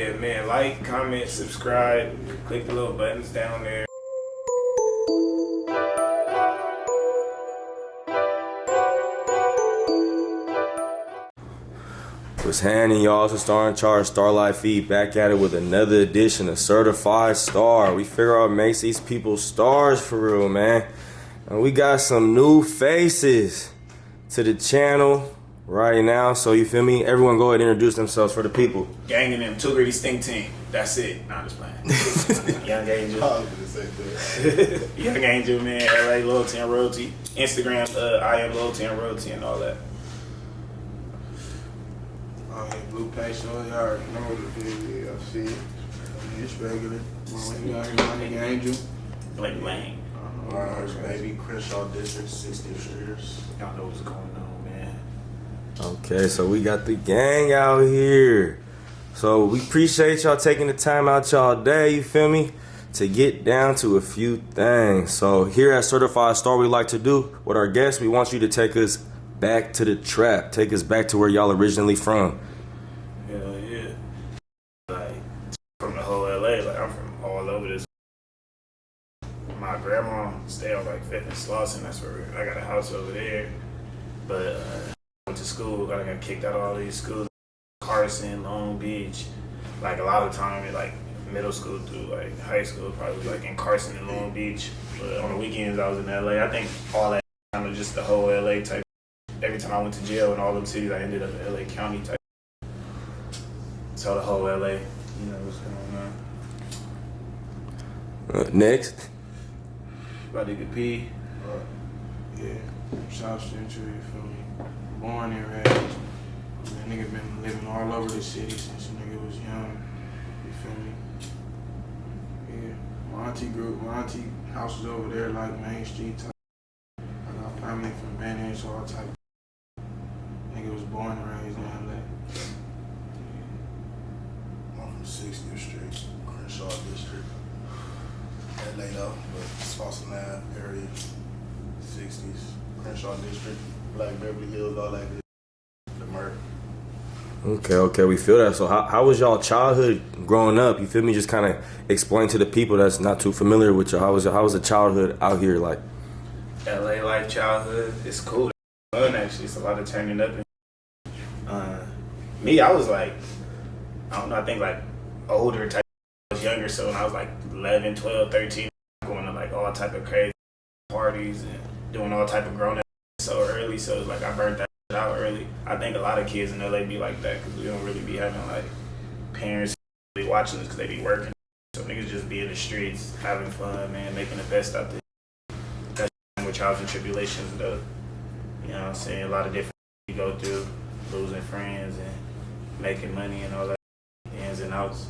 Yeah, man, like, comment, subscribe, click the little buttons down there. What's happening, y'all? It's the Star in Charge Starlight Feed back at it with another edition of Certified Star. We figure out makes these people stars for real, man. And we got some new faces to the channel right now. So you feel me? Everyone go ahead and introduce themselves for the people. Gang and them, 2 Greedy Stinc team. That's it. Nah, I'm just playing. Young Angel. I was gonna say that. Young Angel, man. LA Loyalty and Royalty. Instagram, I am Loyalty and Royalty and all that. BluePesos, y'all already know what it is. Yeah, I see it. It's regular. You got my nigga Angel. Blank. Brynhurst, baby. Crenshaw District, 60 Streeters. Y'all know what's going on, man. Okay, so we got the gang out here. So we appreciate y'all taking the time out y'all day, you feel me, to get down to a few things. So here at Certified Star, we like to do with our guests, we want you to take us back to the trap. Take us back to where y'all originally from. Hell yeah. Like, from the whole LA, like, I'm from all over this. My grandma stayed on, like, 5th and Slauson. That's where I got a house over there. But I went to school. I got kicked out of all these schools. Carson, Long Beach. Like, a lot of time in, like, middle school through, like, high school, probably, like, in Carson and Long Beach. But on the weekends, I was in LA. I think all that kind of just the whole LA type. Every time I went to jail in all them cities, I ended up in LA County type. So the whole LA, you know what's going on. Next. About to get pee. Yeah, South Central, you feel me? Born and raised. That nigga been living all over the city since the nigga was young. You feel me? Yeah, my auntie house is over there, like Main Street type. I got family from Brynhurst, all type. Nigga was born and raised in LA. I'm from 60th Street, Crenshaw District. LA though, but Slauson Ave area, 60s, Crenshaw District, Black Beverly Hills, all that good. The murder. Okay, we feel that. So how was y'all childhood growing up? You feel me? Just kind of explain to the people that's not too familiar with you. How was the childhood out here like? LA life, childhood, it's cool. It's fun actually. It's a lot of turning up. Me, I was like, I don't know, I think like older type. I was younger, so when I was like 11, 12, 13, going to like all type of crazy parties and doing all type of grown up so early. So it's like I burnt that out early. I think a lot of kids in LA be like that because we don't really be having like parents really watching us because they be working. So niggas just be in the streets having fun, man, making the best out there. That's with trials and tribulations though. You know what I'm saying? A lot of different you go through, losing friends and making money and all that, ins and outs.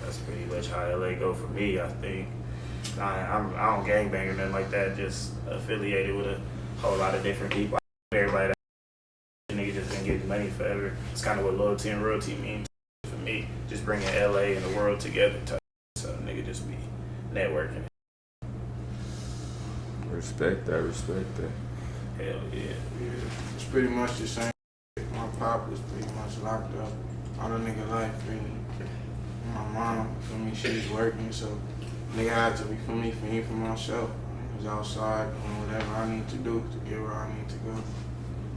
That's pretty much how LA go for me, I think. I don't gangbang or nothing like that, just affiliated with a whole lot of different people. Everybody that nigga just been getting money forever. It's kind of what loyalty and royalty means for me. Just bringing LA and the world together type. So nigga just be networking. Respect that. Hell yeah. Yeah, it's pretty much the same. My pop was pretty much locked up all the nigga life, really. My mom, for me, she was working, so nigga had to be for me, for myself. I was outside doing whatever I need to do to get where I need to go.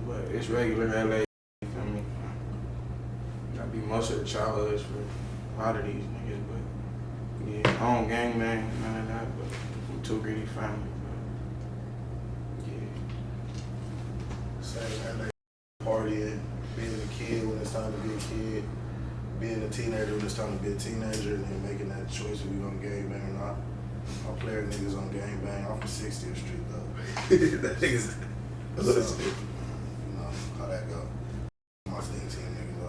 But it's regular LA, you feel me? That'd be most of the childhoods for a lot of these niggas, but yeah, I don't gangbang, none of that, but I'm too greedy family. Same LA, partying, being a kid when it's time to be a kid, being a teenager when it's time to be a teenager, and then making that choice if we gonna gangbang or not. Our player niggas on gangbang. I'm from 60th Street though. That niggas, so, you know how that go. My Stinc team niggas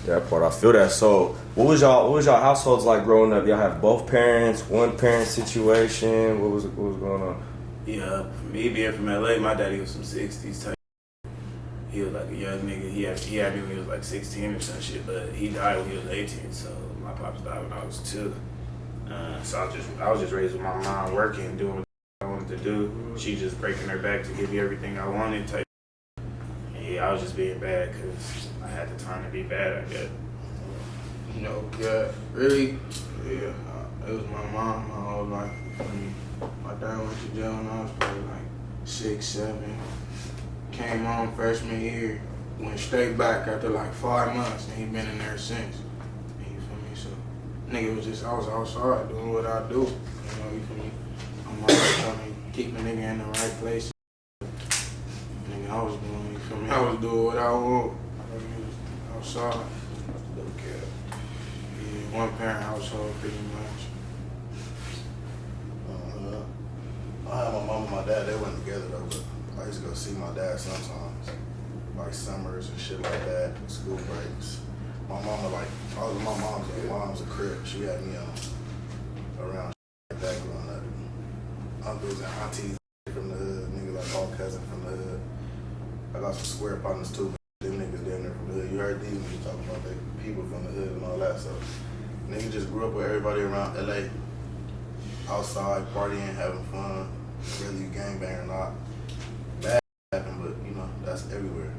though. That part, I feel that. So, what was y'all households like growing up? Y'all have both parents, one parent situation. What was going on? Yeah, me being from LA, my daddy was from 60s type. He was like a young nigga. He had me when he was like 16 or some shit, but he died when he was 18. So my pops died when I was 2. So I was just raised with my mom working, doing what I wanted to do. She just breaking her back to give me everything I wanted type. Yeah, was just being bad because I had the time to be bad, I guess. You know, yeah, really, yeah. It was my mom my whole life. I mean, my dad went to jail when I was probably like 6, 7. Came home freshman year, went straight back after like 5 months, and he been in there since. You feel me? So, nigga was just, I was outside doing what I do. You know, you feel me? I'm always trying to keep a nigga in the right place. Nigga, I was doing, you feel me? I was doing what I want. I was outside. Okay. Yeah, one parent household pretty much. I had my mom and my dad, they went together though, but I used to go see my dad sometimes. Like summers and shit like that, school breaks. My mama my mom's a crib. She had me around like that growing up. Uncles and aunties from the hood, niggas like all cousins from the hood. I got some square partners too, them niggas down there from the hood. You heard these niggas talking about the people from the hood and all that, so niggas just grew up with everybody around LA. Outside, partying, having fun, whether you gangbang or not. Bad happen, but you know, that's everywhere.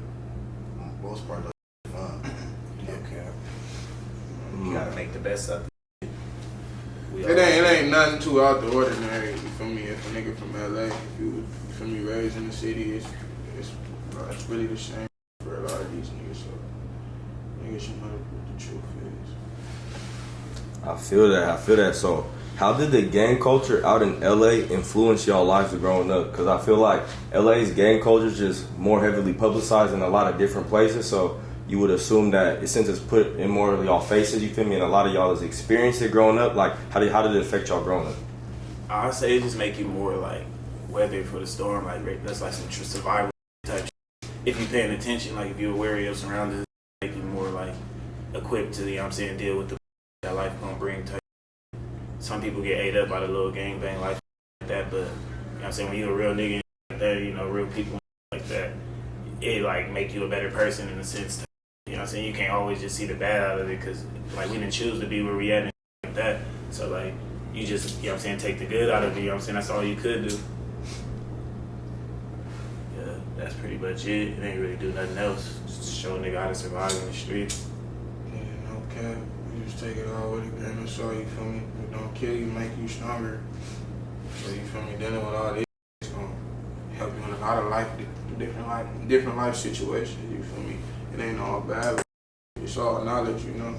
Most part, that's fun. Okay. You gotta make the best of it. It ain't nothing too out the ordinary, you feel me? If a nigga from LA, if you feel me, raised in the city, it's really the same for a lot of these niggas, so niggas should know what the truth is. I feel that. So, how did the gang culture out in LA influence y'all lives growing up? Because I feel like LA's gang culture is just more heavily publicized in a lot of different places. So you would assume that since it's put in more of y'all faces, you feel me, and a lot of y'all has experienced it growing up. Like, how did it affect y'all growing up? I'd say it just make you more like weather for the storm. Like that's like some survival type shit. If you're paying attention, like if you're aware of your surroundings, make you more like equipped to, you know what I'm saying, deal with that life gonna bring type. Some people get ate up by the little gangbang life like that, but you know what I'm saying, when you're a real nigga like that, you know, real people like that, it like make you a better person in a sense. You know what I'm saying? You can't always just see the bad out of it because like we didn't choose to be where we at and like that. So like you just, you know what I'm saying, take the good out of it, you know what I'm saying? That's all you could do. Yeah, that's pretty much it. It ain't really do nothing else. Just show a nigga how to survive in the streets. Yeah, no cap. You just take it all with a grain of salt, you feel me? It don't kill you, make you stronger. So you feel me? Dealing with all this, it's gonna help you in a lot of different life situations, you feel me? It ain't all bad, it's all knowledge, you know?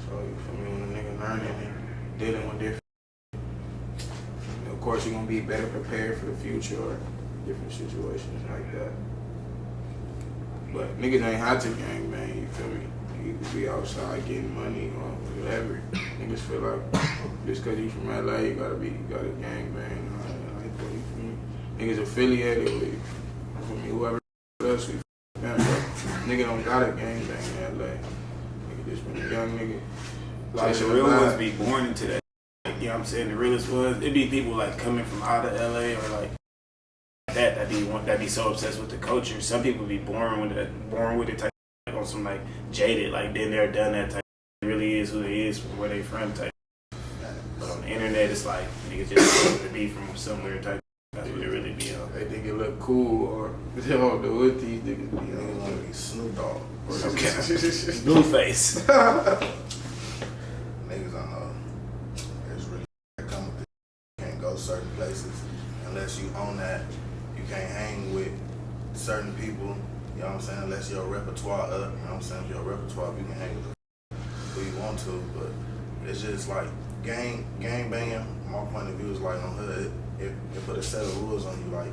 So you feel me? When a nigga learning and dealing with different, of course you're gonna be better prepared for the future or different situations like that. But niggas ain't had to gangbang, you feel me? You could be outside getting money or whatever. Niggas feel like just cause you from LA, you gotta gangbang. Like that, you feel me? Niggas affiliated with you feel me? Whoever else you feel me? Nigga don't got a gangbang in LA. Nigga just been a young nigga. Like the real ones be born into that. You know what I'm saying? The realest ones, it be people like coming from out of LA or like that be so obsessed with the culture. Some people be born with it type like on some like jaded, like been there, done that type. It really is who they is from where they from type. But on the internet, it's like niggas just want to be from somewhere type. That's what it really be on. They think it look cool or they don't know what these niggas be Niggas want to be Snoop Dogg. Okay. Blueface. Niggas don't know. It's really come with it. You can't go certain places unless you own that. You can't hang with certain people. You know what I'm saying? Unless your repertoire up. You know what I'm saying? If your repertoire, you can hang with who you want to. But it's just like gang banging. My point of view is like on hood. It put a set of rules on you. Like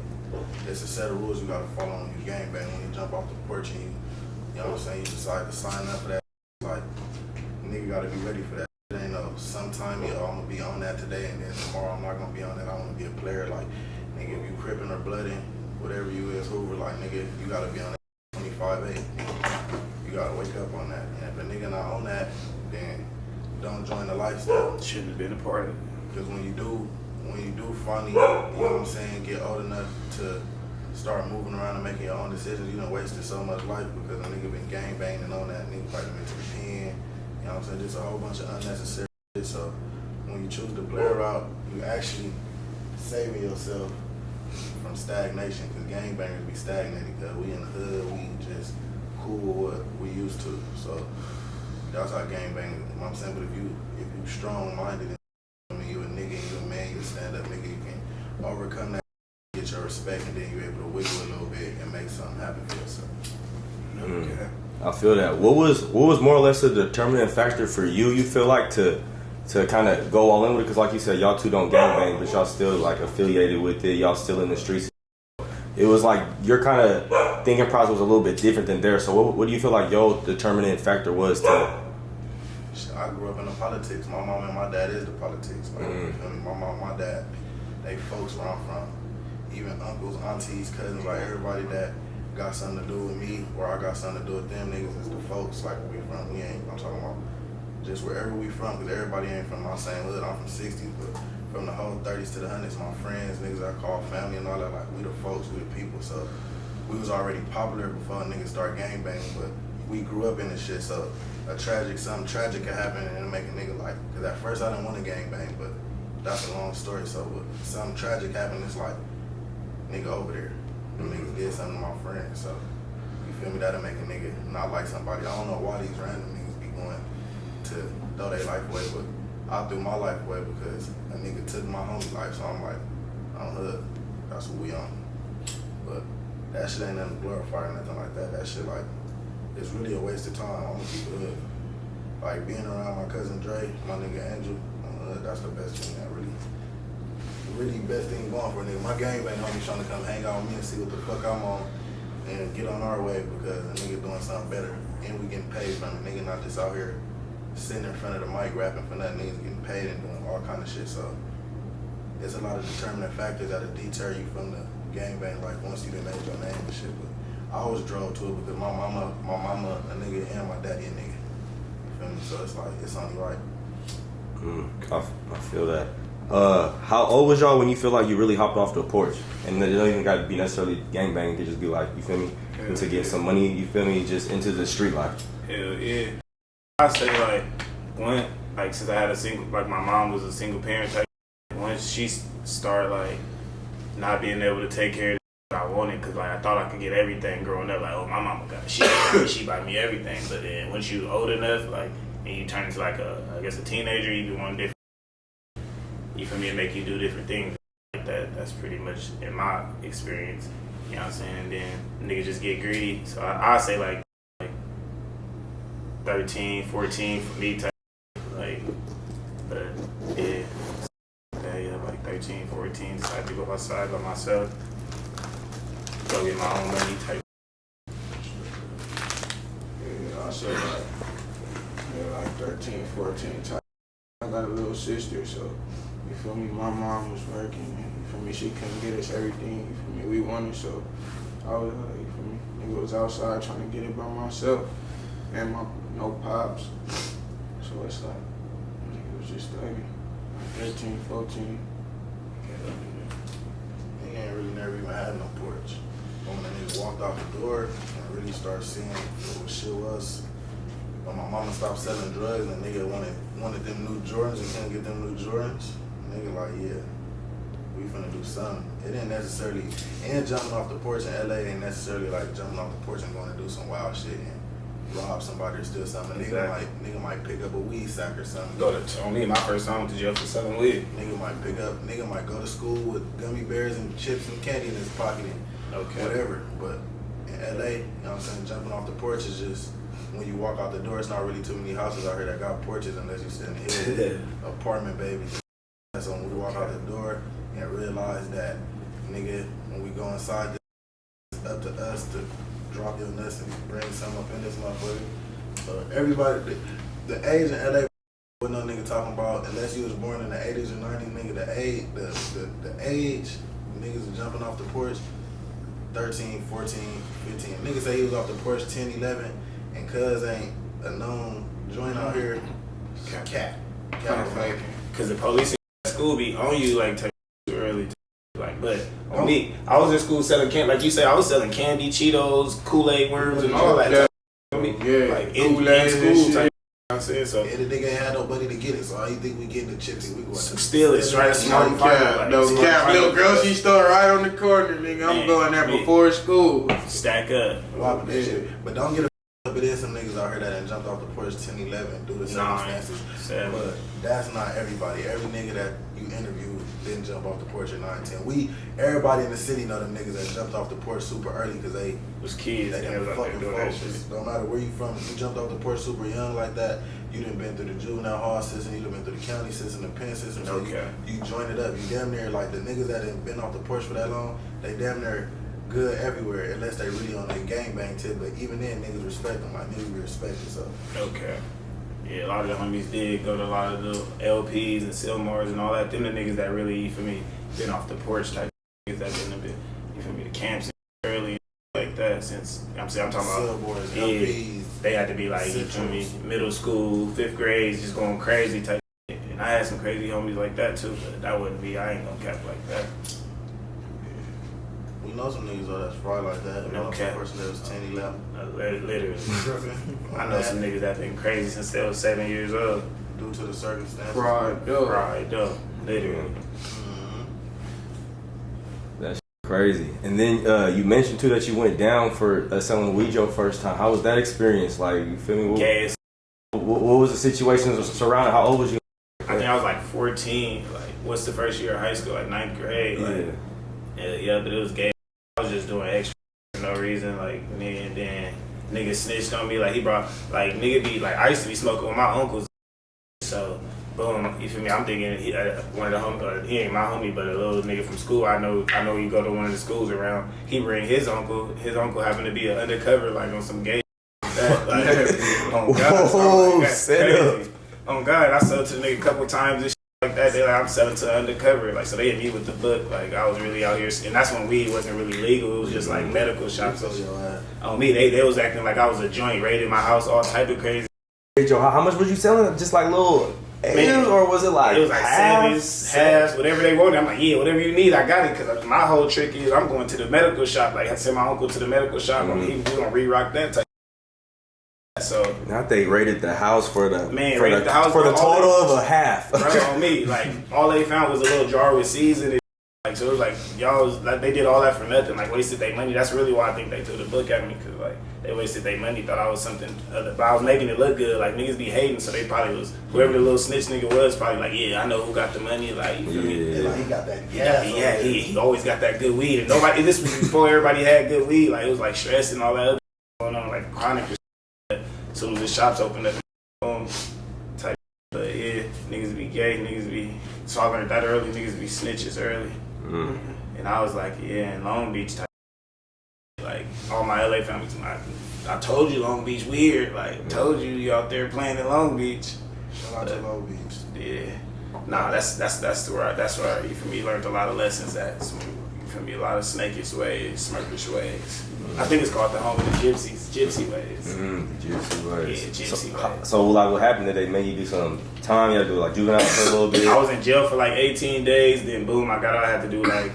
it's a set of rules you gotta follow when you gang bang. When you jump off the porch and you know what I'm saying, you decide to sign up for that. Like nigga gotta be ready for that. It ain't no sometime I'm gonna be on that today and then tomorrow I'm not gonna be on that. I wanna be a player. Like nigga, if you crippin' or blooding, whatever you is, Hoover, like nigga, you gotta be on that 25-8. You gotta wake up on that. And if a nigga not on that, then don't join the lifestyle. Shouldn't have been a part of it. Because when you do finally, you know what I'm saying, get old enough to start moving around and making your own decisions, you done wasted so much life because a nigga been gang banging on that, nigga fighting into the pen, you know what I'm saying, just a whole bunch of unnecessary shit. So when you choose the player route, you actually saving yourself from stagnation, because gangbangers be stagnated, because we in the hood, we just cool with what we used to. So that's how gangbangers, you know what I'm saying? But if you strong-minded, I mean, you a nigga, you a man, you a stand-up nigga, you can overcome that, get your respect, and then you're able to wiggle a little bit and make something happen for yourself. Okay. I feel that. What was more or less a determining factor for you? You feel like to kind of go all in with it, because like you said, y'all two don't gangbang, but y'all still like affiliated with it. Y'all still in the streets. It was like your kind of thinking process was a little bit different than theirs. So what do you feel like your determining factor was to? I grew up in the politics. My mom and my dad is the politics. Like, you feel me? My mom, my dad, they folks where I'm from. Even uncles, aunties, cousins, like everybody that got something to do with me, or I got something to do with them niggas is the folks. Like where we from, we ain't. I'm talking about just wherever we from, because everybody ain't from my same hood. I'm from 60s, but from the whole 30s to the 100s, my friends, niggas I call family and all that, like we the folks, we the people. So we was already popular before niggas start gangbanging, but we grew up in this shit. So something tragic could happen and it'll make a nigga like, because at first I didn't want to gangbang, but that's a long story. So when something tragic happened, it's like, nigga over there. Them niggas did something to my friend. So you feel me? That'll make a nigga not like somebody. I don't know why these random niggas be going to throw their life away, but I threw my life away because a nigga took my homie life. So I'm like, I'm hood. That's what we on. But that shit ain't nothing to glorify or nothing like that. That shit like, it's really a waste of time. I'm gonna keep it hood. Like being around my cousin Dre, my nigga Angel, that's the best thing. That really best thing going for a nigga. My gangbang homie trying to come hang out with me and see what the fuck I'm on and get on our way because a nigga doing something better and we getting paid from it. Nigga not just out here sitting in front of the mic rapping for nothing. Niggas getting paid and doing all kind of shit. So there's a lot of determining factors that'll deter you from the gangbang. Like once you done made your name and shit. But I was drawn to it because my mama a nigga and my daddy a nigga. You feel me? So it's like it's only right. I feel that. How old was y'all when you feel like you really hopped off the porch? And it don't even got to be necessarily gangbang. It could just be like, you feel me, to get some money, you feel me, just into the street life. Hell yeah. I say like, when, like since I had a single, like my mom was a single parent type, once she started like not being able to take care of what I wanted, because like I thought I could get everything growing up, like, oh, my mama got she buy me everything. But then once you old enough, like, and you turn into like I guess a teenager, you do one different. You feel me? It make you do different things like that. That's pretty much in my experience. You know what I'm saying? And then niggas just get greedy. So I say like 13, 14 for me type. Like, but yeah, like 13, 14. So I had to go outside by myself, go get my own money type. Yeah, I say like 13, 14 type. I got a little sister, so you feel me? My mom was working, and you feel me? She couldn't get us everything, you feel me? We wanted, so I was like, you feel me? Nigga was outside trying to get it by myself, and my no pops. So it's like, nigga was just like 13, 14. He ain't really never even had no porch. But when that nigga walked out the door and really started seeing what shit was, when my mama stopped selling drugs and nigga wanted them new Jordans and couldn't get them new Jordans, nigga like, yeah, we finna do something. It ain't necessarily, and jumping off the porch in LA ain't necessarily like jumping off the porch and going to do some wild shit and rob somebody or steal something. Exactly. Nigga might pick up a weed sack or something. On me, my first time to jail for selling weed. Nigga might go to school with gummy bears and chips and candy in his pocket and whatever. But in LA, you know what I'm saying, jumping off the porch is just, when you walk out the door, it's not really too many houses out here that got porches unless you sit in the hill. Apartment babies. So when we walk out the door and realize that, nigga, when we go inside, it's up to us to drop your nuts and bring something up in this motherfucker. So everybody, the age in LA, what no nigga talking about, unless you was born in the 80s or 90s, nigga, the age, niggas are jumping off the porch, 13, 14, 15. Niggas say he was off the porch 10, 11, and cuz ain't a known joint out here, cat. Because the police at school be on you like too early. Like, but on me, I was in school selling candy. Like you said, I was selling candy, Cheetos, Kool-Aid worms, and all that. Yeah, Like in Kool-Aid school. Type. I said so. Yeah, the nigga ain't had nobody to get it, so how you think we getting the chips? We going to Still, it's right. Smart No cap, no cap. Little grocery store right on the corner, nigga. I'm going there before school. Stack up. Whopping that shit. But don't get a but there's some niggas out here that done jumped off the porch 10, 11 due to circumstances. 7. But that's not everybody. Every nigga that you interview didn't jump off the porch at 9, 10. Everybody in the city know them niggas that jumped off the porch super early because they was kids. They was got fucking doing that focus. shit. Don't matter where you from. If you jumped off the porch super young like that, you done been through the juvenile hall system, you done been through the county system, the pen system. So you join it up. You damn near like the niggas that ain't been off the porch for that long, they damn near good everywhere unless they really on their gangbang tip. But even then, niggas respect them. Like niggas be respected. So okay. Yeah, a lot of the homies did go to a lot of the LPs and Silmars and all that. Them the niggas that really, you feel me, been off the porch type niggas that been a bit, you feel me, the camps early like that since, I'm talking about, boys, LPs, they had to be like, you feel me, middle school, 5th grade, just going crazy type shit. And I had some crazy homies like that too, but that wouldn't be, I ain't gonna cap like that. We know some niggas though that's fried like that. No cap. The person that was 10, 11. Literally. I know some niggas that been crazy since they was 7 years old. Due to the circumstances. Fried up. Literally. That's crazy. And then you mentioned too that you went down for selling weed your first time. How was that experience? Like, you feel me? Gas. What was the situation surrounding? How old was you? I think I was like 14. Like, what's the first year of high school? Like 9th grade. Like, yeah, but it was gay. I was just doing extra for no reason. Like, and then nigga snitched on me. Like, he brought, like, nigga be, like, I used to be smoking with my uncles. So, boom, you feel me? I'm thinking one of the homies, he ain't my homie, but a little nigga from school. I know you go to one of the schools around. He bring his uncle. His uncle happened to be an undercover, like, on some gay. Oh, God. So like, crazy. Oh, God, I sold to the nigga a couple times and shit like that. They like, I'm selling to undercover. Like, so they hit me with the book. Like, I was really out here. And that's when weed wasn't really legal. It was just, like, medical shops. So, on me, they was acting like I was a joint, raided my house, all type of crazy. Hey, Joe, how much was you selling? Just like little A's, or was it like? It was like halves, whatever they wanted. I'm like, yeah, whatever you need, I got it. Because my whole trick is I'm going to the medical shop. Like, I sent my uncle to the medical shop. Mm-hmm. He was going to re-rock that type. So not they raided the house for the total of a half. Right on me. Like, all they found was a little jar with seasoning. Like, so it was like, y'all was like, they did all that for nothing. Like, wasted their money. That's really why I think they threw the book at me. Because, like, they wasted their money, thought I was something other. But I was making it look good. Like, niggas be hating, so they probably was, whoever the little snitch nigga was, probably like, yeah, I know who got the money. Like, you feel me? Like, he got that gas. He always got that good weed. And nobody, this was before everybody had good weed. Like, it was like stress and all that other going on, like chronic. As soon as the shops opened up, boom, type. But yeah, niggas be gay, niggas be, so I learned that early, niggas be snitches early. And I was like, yeah, in Long Beach type. Like, all my LA family, I told you Long Beach weird. Like, told you out there playing in Long Beach. Shout out to Long Beach. Yeah. Nah, that's where you feel me, learned a lot of lessons at. You feel me, a lot of snakish ways, smirkish ways. I think it's called the home of the gypsies, gypsy ways. Gypsy ways. Yeah, gypsy ways. So like, what happened? Did they make you do some time? You had to do like juvenile for a little bit. I was in jail for like 18 days. Then boom, I got out. I had to do like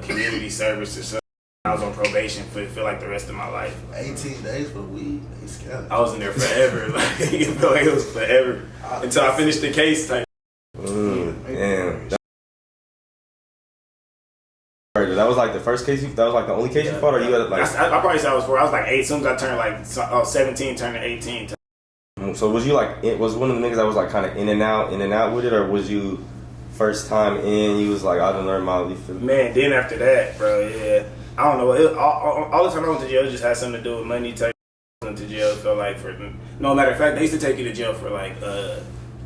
community service or something. I was on probation for like the rest of my life. 18 days for weed? They scattered. I was in there forever. Like, you feel like it was forever until I finished the case. Type. Damn. That was like the first case that was like the only case you fought, or you had like? I probably said I was 4. I was like 8. As soon as I turned like 17, turning 18. So was you like, was one of the niggas that was like kind of in and out with it, or was you first time in? You was like, I done learned my leaf. Man, then after that, bro, yeah, I don't know. All the time I went to jail, it just had something to do with money. Type. I went to jail felt like for no matter of fact, they used to take you to jail for like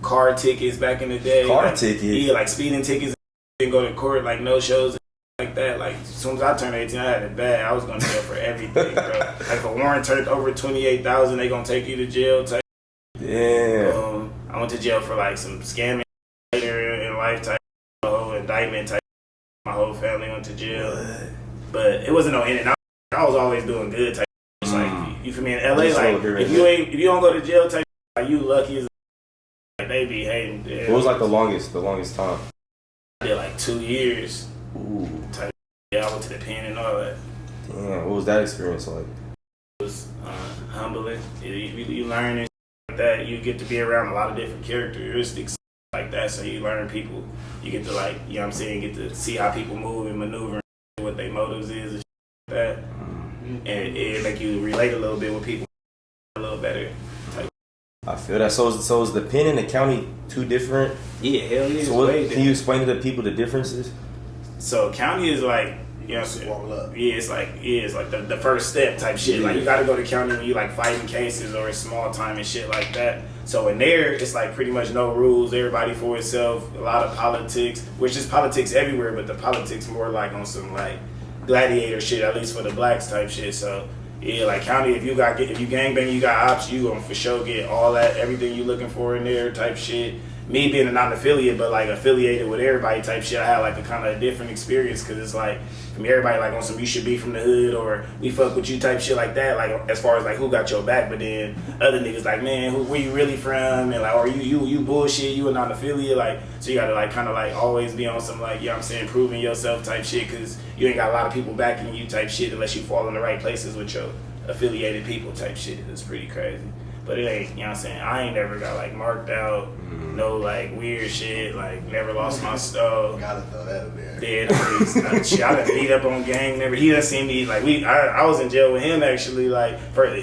car tickets back in the day. Tickets. Yeah, like speeding tickets. Didn't go to court, like no shows. Like that, like as soon as I turned 18, I had it bad. I was going to jail for everything, bro. Like if a warrant turned over 28,000, they gonna take you to jail. Type. Yeah. I went to jail for like some scamming later in life type, whole indictment type. My whole family went to jail, but it wasn't no in and out. I was always doing good type. It's like you feel me in LA, like if you don't go to jail type, like you lucky as like they be hating. Yeah. What was like the longest time? I did like 2 years. Ooh. Type. Yeah, I went to the pen and all that. Damn, what was that experience like? It was humbling. You learn it. that. You get to be around a lot of different characteristics like that, so you learn people. You get to like, you know what I'm saying, get to see how people move and maneuver, and what their motives is and shit like that, and it make you relate a little bit with people a little better. I feel that. So is the pen and the county two different? Yeah, hell yeah. So can you explain to the people the differences? So county is like, you know what I'm saying? Warm up. Yeah, it's like the first step type shit. Like you gotta go to county when you like fighting cases or it's small time and shit like that. So in there, it's like pretty much no rules, everybody for itself, a lot of politics, which is politics everywhere, but the politics more like on some like gladiator shit, at least for the blacks type shit. So yeah, like county, if you gangbang, you got ops, you gonna for sure get all that, everything you looking for in there type shit. Me being a non-affiliate, but like affiliated with everybody type shit, I had like a kind of different experience because it's like from everybody like on some you should be from the hood or we fuck with you type shit like that. Like as far as like who got your back, but then other niggas like man, where you really from and like or you bullshit, you a non-affiliate like so you gotta like kind of like always be on some like you know what I'm saying proving yourself type shit because you ain't got a lot of people backing you type shit unless you fall in the right places with your affiliated people type shit. It's pretty crazy. But it ain't, you know what I'm saying? I ain't never got like marked out, no like weird shit, like never lost my stuff. Gotta throw that in there. Dead I done beat up on gang, never. He done seen me, like I was in jail with him actually, like,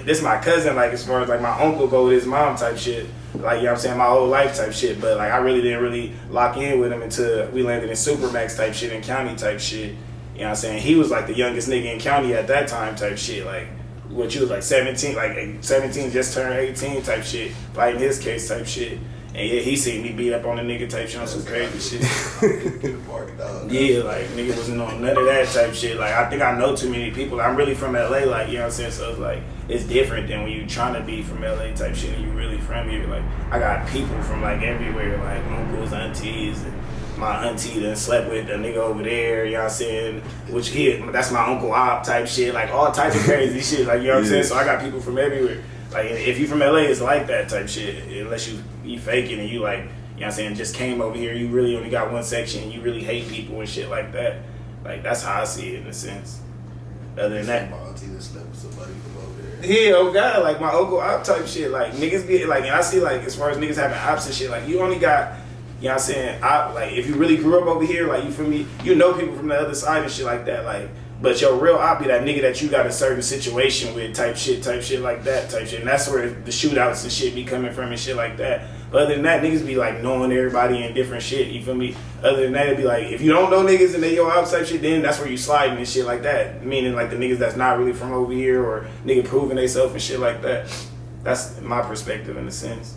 this my cousin, like as far as like my uncle go with his mom type shit. Like, you know what I'm saying, my whole life type shit. But like I really didn't really lock in with him until we landed in Supermax type shit and county type shit. You know what I'm saying? He was like the youngest nigga in county at that time type shit, like. What you was like 17, like 17 just turned 18 type shit, fighting his case type shit. And yeah, he seen me beat up on a nigga type shit on some crazy shit. Yeah, like nigga wasn't on none of that type shit. Like I think I know too many people. I'm really from LA, like you know what I'm saying. So it's like it's different than when you trying to be from LA type shit and you really from here. Like I got people from like everywhere, like uncles, aunties. And my auntie done slept with a nigga over there, you know what I'm saying? That's my uncle op type shit, like all types of crazy shit, like you know what I'm saying? So I got people from everywhere. Like if you from LA, it's like that type shit. Unless you faking and you like, you know what I'm saying, just came over here, you really only got one section and you really hate people and shit like that. Like that's how I see it in a sense. Other than that. My auntie that slept with somebody from over there. Yeah, oh god, like my uncle op type shit. Like niggas be like, and I see like as far as niggas having ops and shit, like you only got, you know what I'm saying? Like, if you really grew up over here, like, you feel me? You know people from the other side and shit like that. Like, but your real op be that nigga that you got a certain situation with type shit like that type shit. And that's where the shootouts and shit be coming from and shit like that. But other than that, niggas be, like, knowing everybody and different shit. You feel me? Other than that, it'd be like, if you don't know niggas and they your ops type shit, then that's where you sliding and shit like that. Meaning, like, the niggas that's not really from over here or nigga proving themselves and shit like that. That's my perspective in a sense.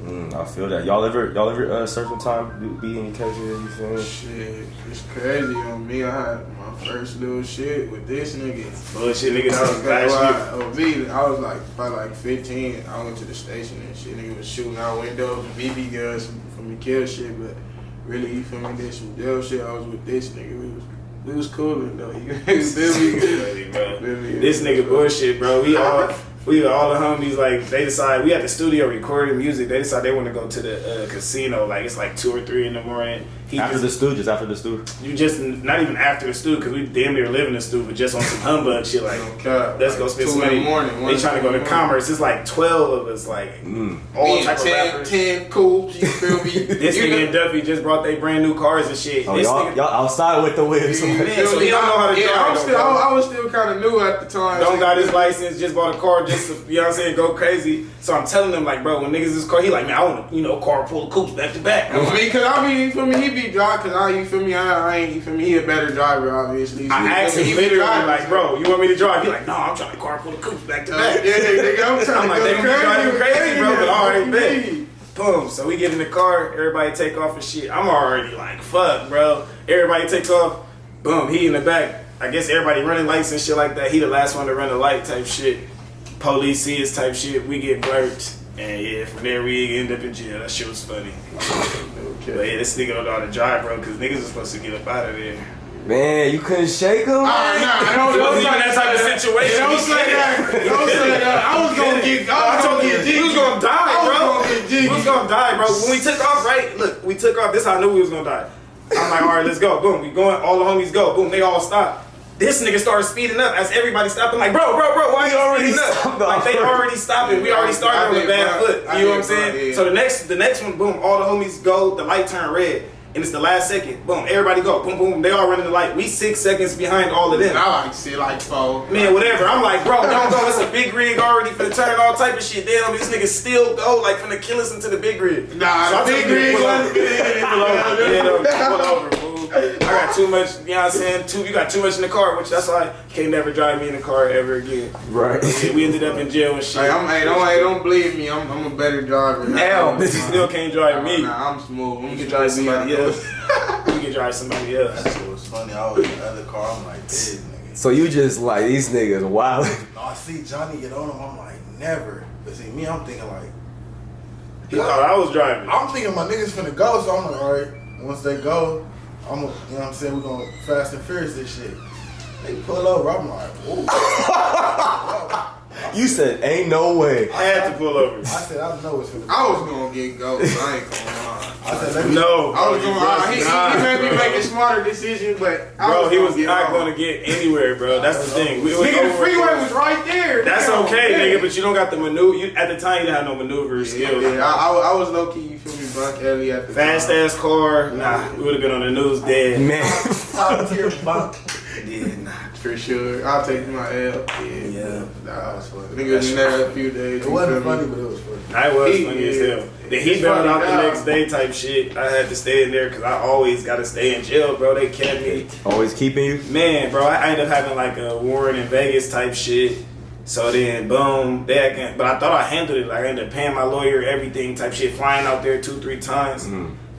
I feel that. Y'all ever certain time be in cases, you feel me? Shit, it's crazy on me. I had my first little shit with this nigga. Bullshit, nigga, that was last year. I was like probably like 15. I went to the station and shit. Nigga was shooting out windows and BB guns for me kill shit, but really, you feel me? Did some jail shit. I was with this nigga. We was cooling though. You feel me? Bro. This nigga bullshit, bro. We all the homies, like, they decide, we at the studio recording music, they decide they want to go to the casino, like, it's like 2 or 3 in the morning. After the stew? You just, not even after the stew, because we damn near live in the stew, but just on some humbug shit, like, let's go spend some money. They trying to go to Commerce, it's like 12 of us, like, all type of rappers. 10 coops, you feel me? This nigga and Duffy just brought their brand new cars and shit. Oh, y'all outside with the whips. So he don't know how to drive. I was still kind of new at the time. Don't got his license, just bought a car, just to, you know what I'm saying, go crazy. So I'm telling him, like, bro, when niggas is car, he like, man, I want to, carpool the coops back to back. You feel me, he be driving, because you feel me, I ain't, you feel me, he a better driver, obviously. So I asked him literally, like, bro, you want me to drive? He like, no, I'm trying to carpool the coops back to back. Yeah, nigga, I'm trying to go drive crazy, bro, but I already bet. Boom, so we get in the car, everybody take off and shit. I'm already like, fuck, bro. Everybody takes off, boom, he in the back. I guess everybody running lights and shit like that. He the last one to run the light type shit. Police see us type shit. We get burped. And yeah, from there we end up in jail. That shit was funny. Okay. But yeah, this nigga don't know how to drive, bro, because niggas are supposed to get up out of there. Man, you couldn't shake him? It wasn't even that type of situation. Don't say that. I was going to get jiggy. We was going to die, bro. We was going to die, bro. When we took off, right? Look, we took off. This is how I knew we was going to die. I'm like, all right, let's go. Boom, we going. All the homies go. Boom, they all stop. This nigga started speeding up as everybody stopped. I'm like, bro, why you already stopped? Like they already stopping. We already started on a bad foot. You know what I'm saying? Yeah. So the next one, boom, all the homies go, the light turn red. And it's the last second. Boom, everybody go. Boom, boom. They all running the light. We 6 seconds behind all of them. I like shit like 4. Man, whatever. I'm like, bro, don't go. It's a big rig already finna turn all type of shit. Damn, these niggas still go like finna kill us into the big rig. Nah, so the big rig wasn't pull over. Yeah, no, pull over, fool. I got too much, you know what I'm saying? You got too much in the car, which that's why you can't never drive me in the car ever again. Right. Yeah, we ended up in jail and shit. Hey, don't believe me. I'm a better driver now. Hell, you still can't drive me. Nah, I'm smooth. You can drive somebody else. You can drive somebody else. That shit was funny. I was in the other car. I'm like, this nigga. So you just like these niggas wild. No, I see Johnny get on him. I'm like, never. But see, me, I'm thinking like, He thought I was driving. I'm thinking my niggas finna go. So I'm like, all right. Once they go, you know what I'm saying? We're gonna fast and furious this shit. They pull over. I'm like, whoa. You said ain't no way. I had to pull over. I said, I know it's finna go. I was gonna get ghost. I ain't gonna lie. I said, let me. No, I was bro, gonna lie. He made me bro. make a smarter decision, but Bro, he was get not off. going to get anywhere, bro. That's the thing. Nigga, the freeway was right there. That's Damn, okay, man. nigga, but you don't got the maneuver. At the time, you didn't have no maneuver skills. Yeah, I was low key, you feel me, Buck Ellie at the Fast time. ass car, nah, we would have been on the news dead. Man. Top tier bump. Yeah, nah. For sure. I'll take my L. Yeah. Nah, was funny. Nigga was in there a few days. It wasn't funny, but it was funny. That was He- funny as yeah. hell. Then he It's bailed funny out the now. next day type shit. I had to stay in there because I always got to stay in jail, bro. They kept me. Always keeping you? Man, bro, I ended up having like a warrant in Vegas type shit. So then, boom, but I thought I handled it. Like I ended up paying my lawyer, everything type shit, flying out there 2-3 times.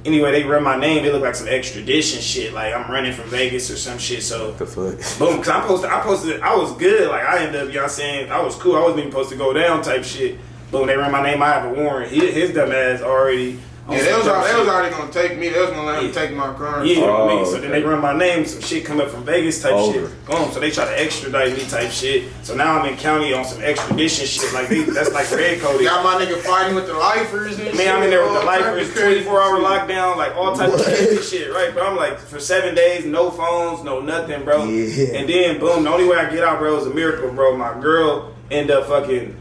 Anyway, they run my name. They look like some extradition shit. Like I'm running from Vegas or some shit. So What the fuck? boom, cause I posted, I was good. Like I ended up, you know what I'm saying? I was cool. I wasn't even supposed to go down type shit. Boom, they ran my name. I have a warrant. His dumb ass already. Yeah, they was already gonna take me. They was gonna let him take my car. Yeah, Oh, me. So then they run my name, some shit come up from Vegas type Over. shit. Boom. So they try to extradite me type shit. So now I'm in county on some extradition shit. Like that's like red coded. Got my nigga fighting with the lifers and shit. Man, I'm in there with the all type lifers, of crazy 24-hour shit. lockdown, like all type of crazy shit, right? But I'm like, for 7 days, no phones, no nothing, bro. Yeah. And then, boom, the only way I get out, bro, is a miracle, bro. My girl ended up fucking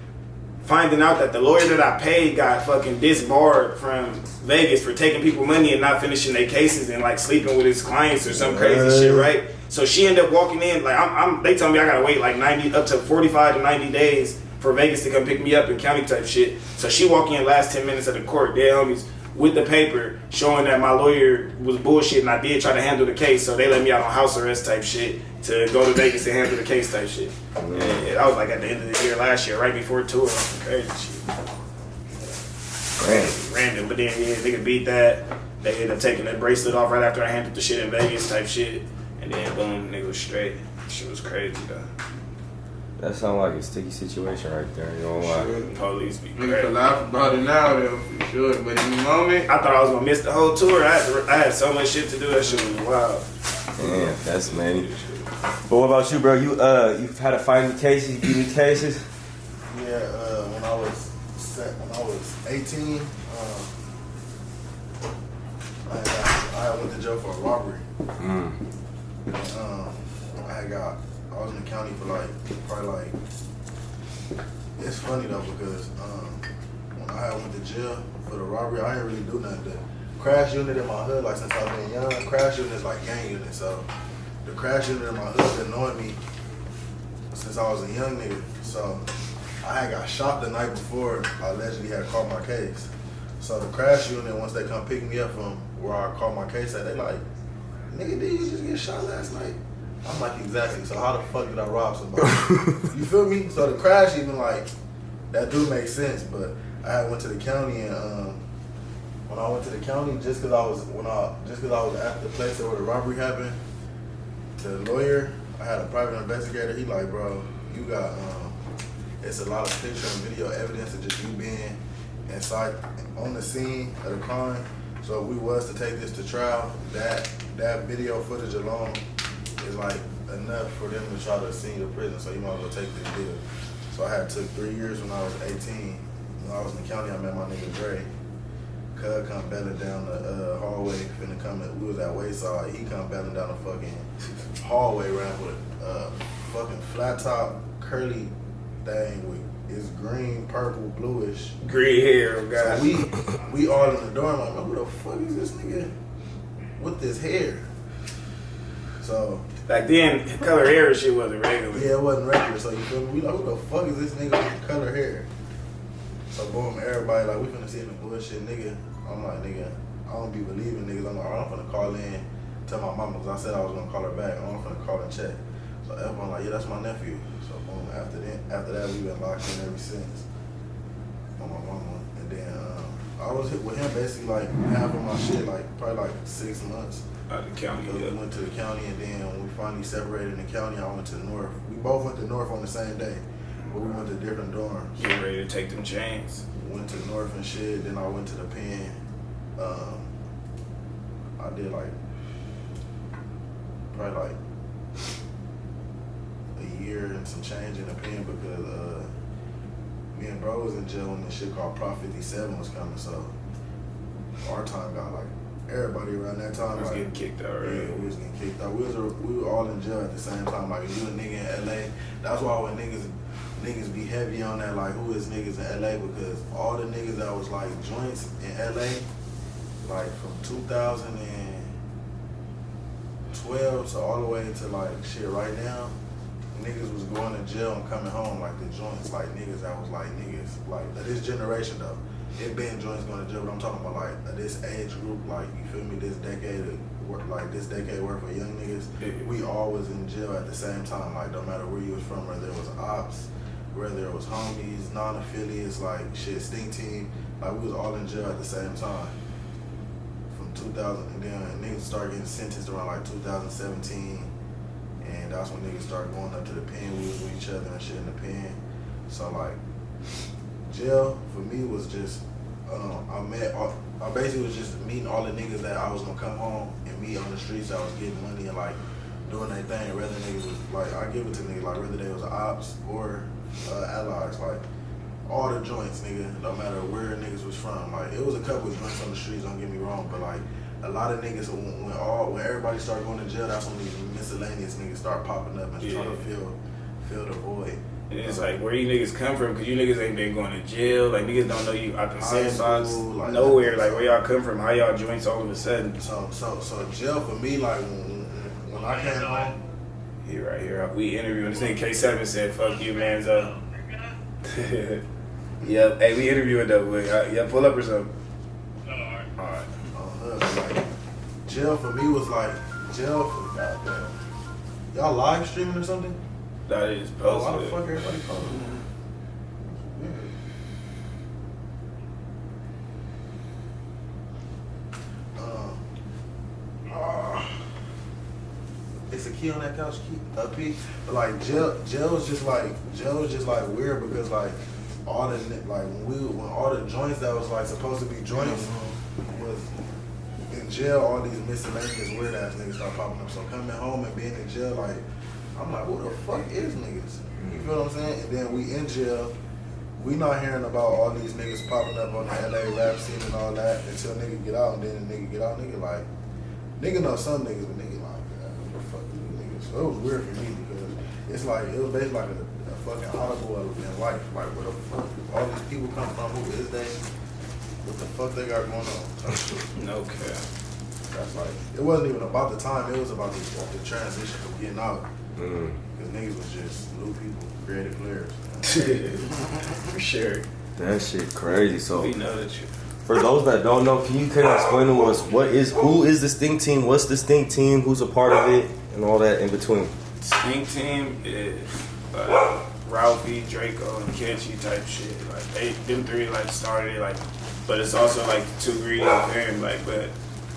finding out that the lawyer that I paid got fucking disbarred from Vegas for taking people money and not finishing their cases and like sleeping with his clients or some crazy shit, right? So she ended up walking in, like they told me I gotta wait like 90 up to 45 to 90 days for Vegas to come pick me up in county type shit. So she walked in last 10 minutes of the court, dead homies, with the paper showing that my lawyer was bullshit and I did try to handle the case. So they let me out on house arrest type shit to go to Vegas and handle the case type shit. And that was like at the end of the year last year, right before tour. Some crazy shit. Random, but then yeah, nigga beat that. They ended up taking that bracelet off right after I handled the shit in Vegas type shit. And then boom, nigga was straight. Shit was crazy though. That sound like a sticky situation right there. You know why? Police be Nigga crazy. can laugh about it now, though, for sure. But in the moment, I thought I was gonna miss the whole tour. I had so much shit to do. That shit was wild. Damn, that's many. But what about you, bro? You've had to fight any cases, beat any cases? Yeah, when I was 18, I went to jail for a robbery. I was in the county for it's funny though because when I went to jail for the robbery, I didn't really do nothing. The crash unit in my hood, like since I've been young, crash unit is like gang unit. So the crash unit in my hood been knowing me since I was a young nigga. So I had got shot the night before I allegedly had caught my case. So the crash unit, once they come pick me up from where I caught my case at, they like, nigga, did you just get shot last night? I'm like, exactly. So how the fuck did I rob somebody? You feel me? So the crash even like, that do make sense. But I had went to the county and when I went to the county, just cause I was at the place where the robbery happened, the lawyer, I had a private investigator. He like, bro, you got it's a lot of picture and video evidence of just you being inside on the scene of the crime. So if we was to take this to trial, that video footage alone is like enough for them to try to send you to prison. So you might as well take this deal. So I took 3 years when I was 18. When I was in the county, I met my nigga Dre. Cuz come belling down the hallway, finna come. We was at Wayside. He come belling down the fucking hallway ramp with a fucking flat top curly thing with it's green, purple, bluish. Green hair, guys. So we all in the dorm like, who the fuck is this nigga with this hair? So Like then, color hair and shit wasn't regular. yeah, it wasn't regular. So you feel me? We like, who the fuck is this nigga with color hair? So boom, everybody like, we finna see the bullshit, nigga. I'm like, nigga, I don't be believing niggas. I'm like, I'm finna call in, tell my mama, because I said I was gonna call her back. I'm finna call and check. So everyone like, yeah, that's my nephew. So boom, after that, we been locked in ever since. On my mama, and then I was with him basically like half of my shit, like probably like 6 months. Out the county, We went to the county, and then when we finally separated in the county, I went to the north. We both went to north on the same day, but we went to different dorms. You ready to take them chains? Went to the north and shit. Then I went to the pen. I did like probably like a year and some change in the pen because me and bro was in jail when this shit called Prop 57 was coming. So our time got like everybody around that time. I was like, getting kicked out, right? Yeah, we was getting kicked out. We were all in jail at the same time. Like if you a nigga in LA, that's why when niggas be heavy on that, like who is niggas in LA, because all the niggas that was like joints in LA, like from 2012 to all the way to like shit right now, niggas was going to jail and coming home like the joints, like niggas that was like niggas, like of this generation though. It been joints going to jail, but I'm talking about like of this age group, like you feel me, this decade worth of young niggas, we all was in jail at the same time, like no matter where you was from, whether it was ops, whether it was homies, non-affiliates, like shit, Stinc team, like we was all in jail at the same time. From 2000, and then niggas started getting sentenced around like 2017, and that's when niggas started going up to the pen. We was with each other and shit in the pen. So like, jail for me was just, I basically was just meeting all the niggas that I was gonna come home and meet on the streets that was getting money and like doing their thing. Whether niggas was like, I give it to niggas, like whether they was ops or allies, like all the joints, nigga, no matter where niggas was from. Like it was a couple of joints on the streets, don't get me wrong, but like a lot of niggas, when everybody started going to jail, that's when these miscellaneous niggas start popping up and trying to fill the void. And it's like, where you niggas come from? Because you niggas ain't been going to jail. Like, niggas don't know you out the sandbox, like, nowhere. Like, where y'all come from? How y'all joints all of a sudden? So jail for me, like, when I came home. Here, right here. We interviewing. This nigga K7 said, fuck you, man's up. Yep. Hey, we interviewing though, boy. Yeah, pull up or something. Alright. Like, jail for me was like, goddamn. Y'all live streaming or something? That is Oh, why the posted. fuck everybody posting? It's a key on that couch, key. But like jail was just like weird because like all the like when all the joints that was like supposed to be joints was in jail, all these miscellaneous weird ass niggas start popping up. So coming home and being in jail, like I'm like, who the fuck is niggas? You feel what I'm saying? And then we in jail, we not hearing about all these niggas popping up on the LA rap scene and all that until nigga get out, and then the nigga get out, nigga know some niggas, but nigga like, who the fuck these niggas? So it was weird for me because it's like, it was basically like a fucking audible in life. Like, where the fuck all these people come from? Who is they? What the fuck they got going on? No cap. That's like, it wasn't even about the time, it was about the transition from getting out. Because niggas was just new people, creative players. For sure. That shit crazy. So We know that you. for those that don't know, can you kind of explain to us who is the Stinc team? What's the Stinc team? Who's a part of it? And all that in between. Stinc team is Ralphie, Draco, and Catchy type shit. Like them three like started it, like, but it's also like Too Greedy and Fame, like, but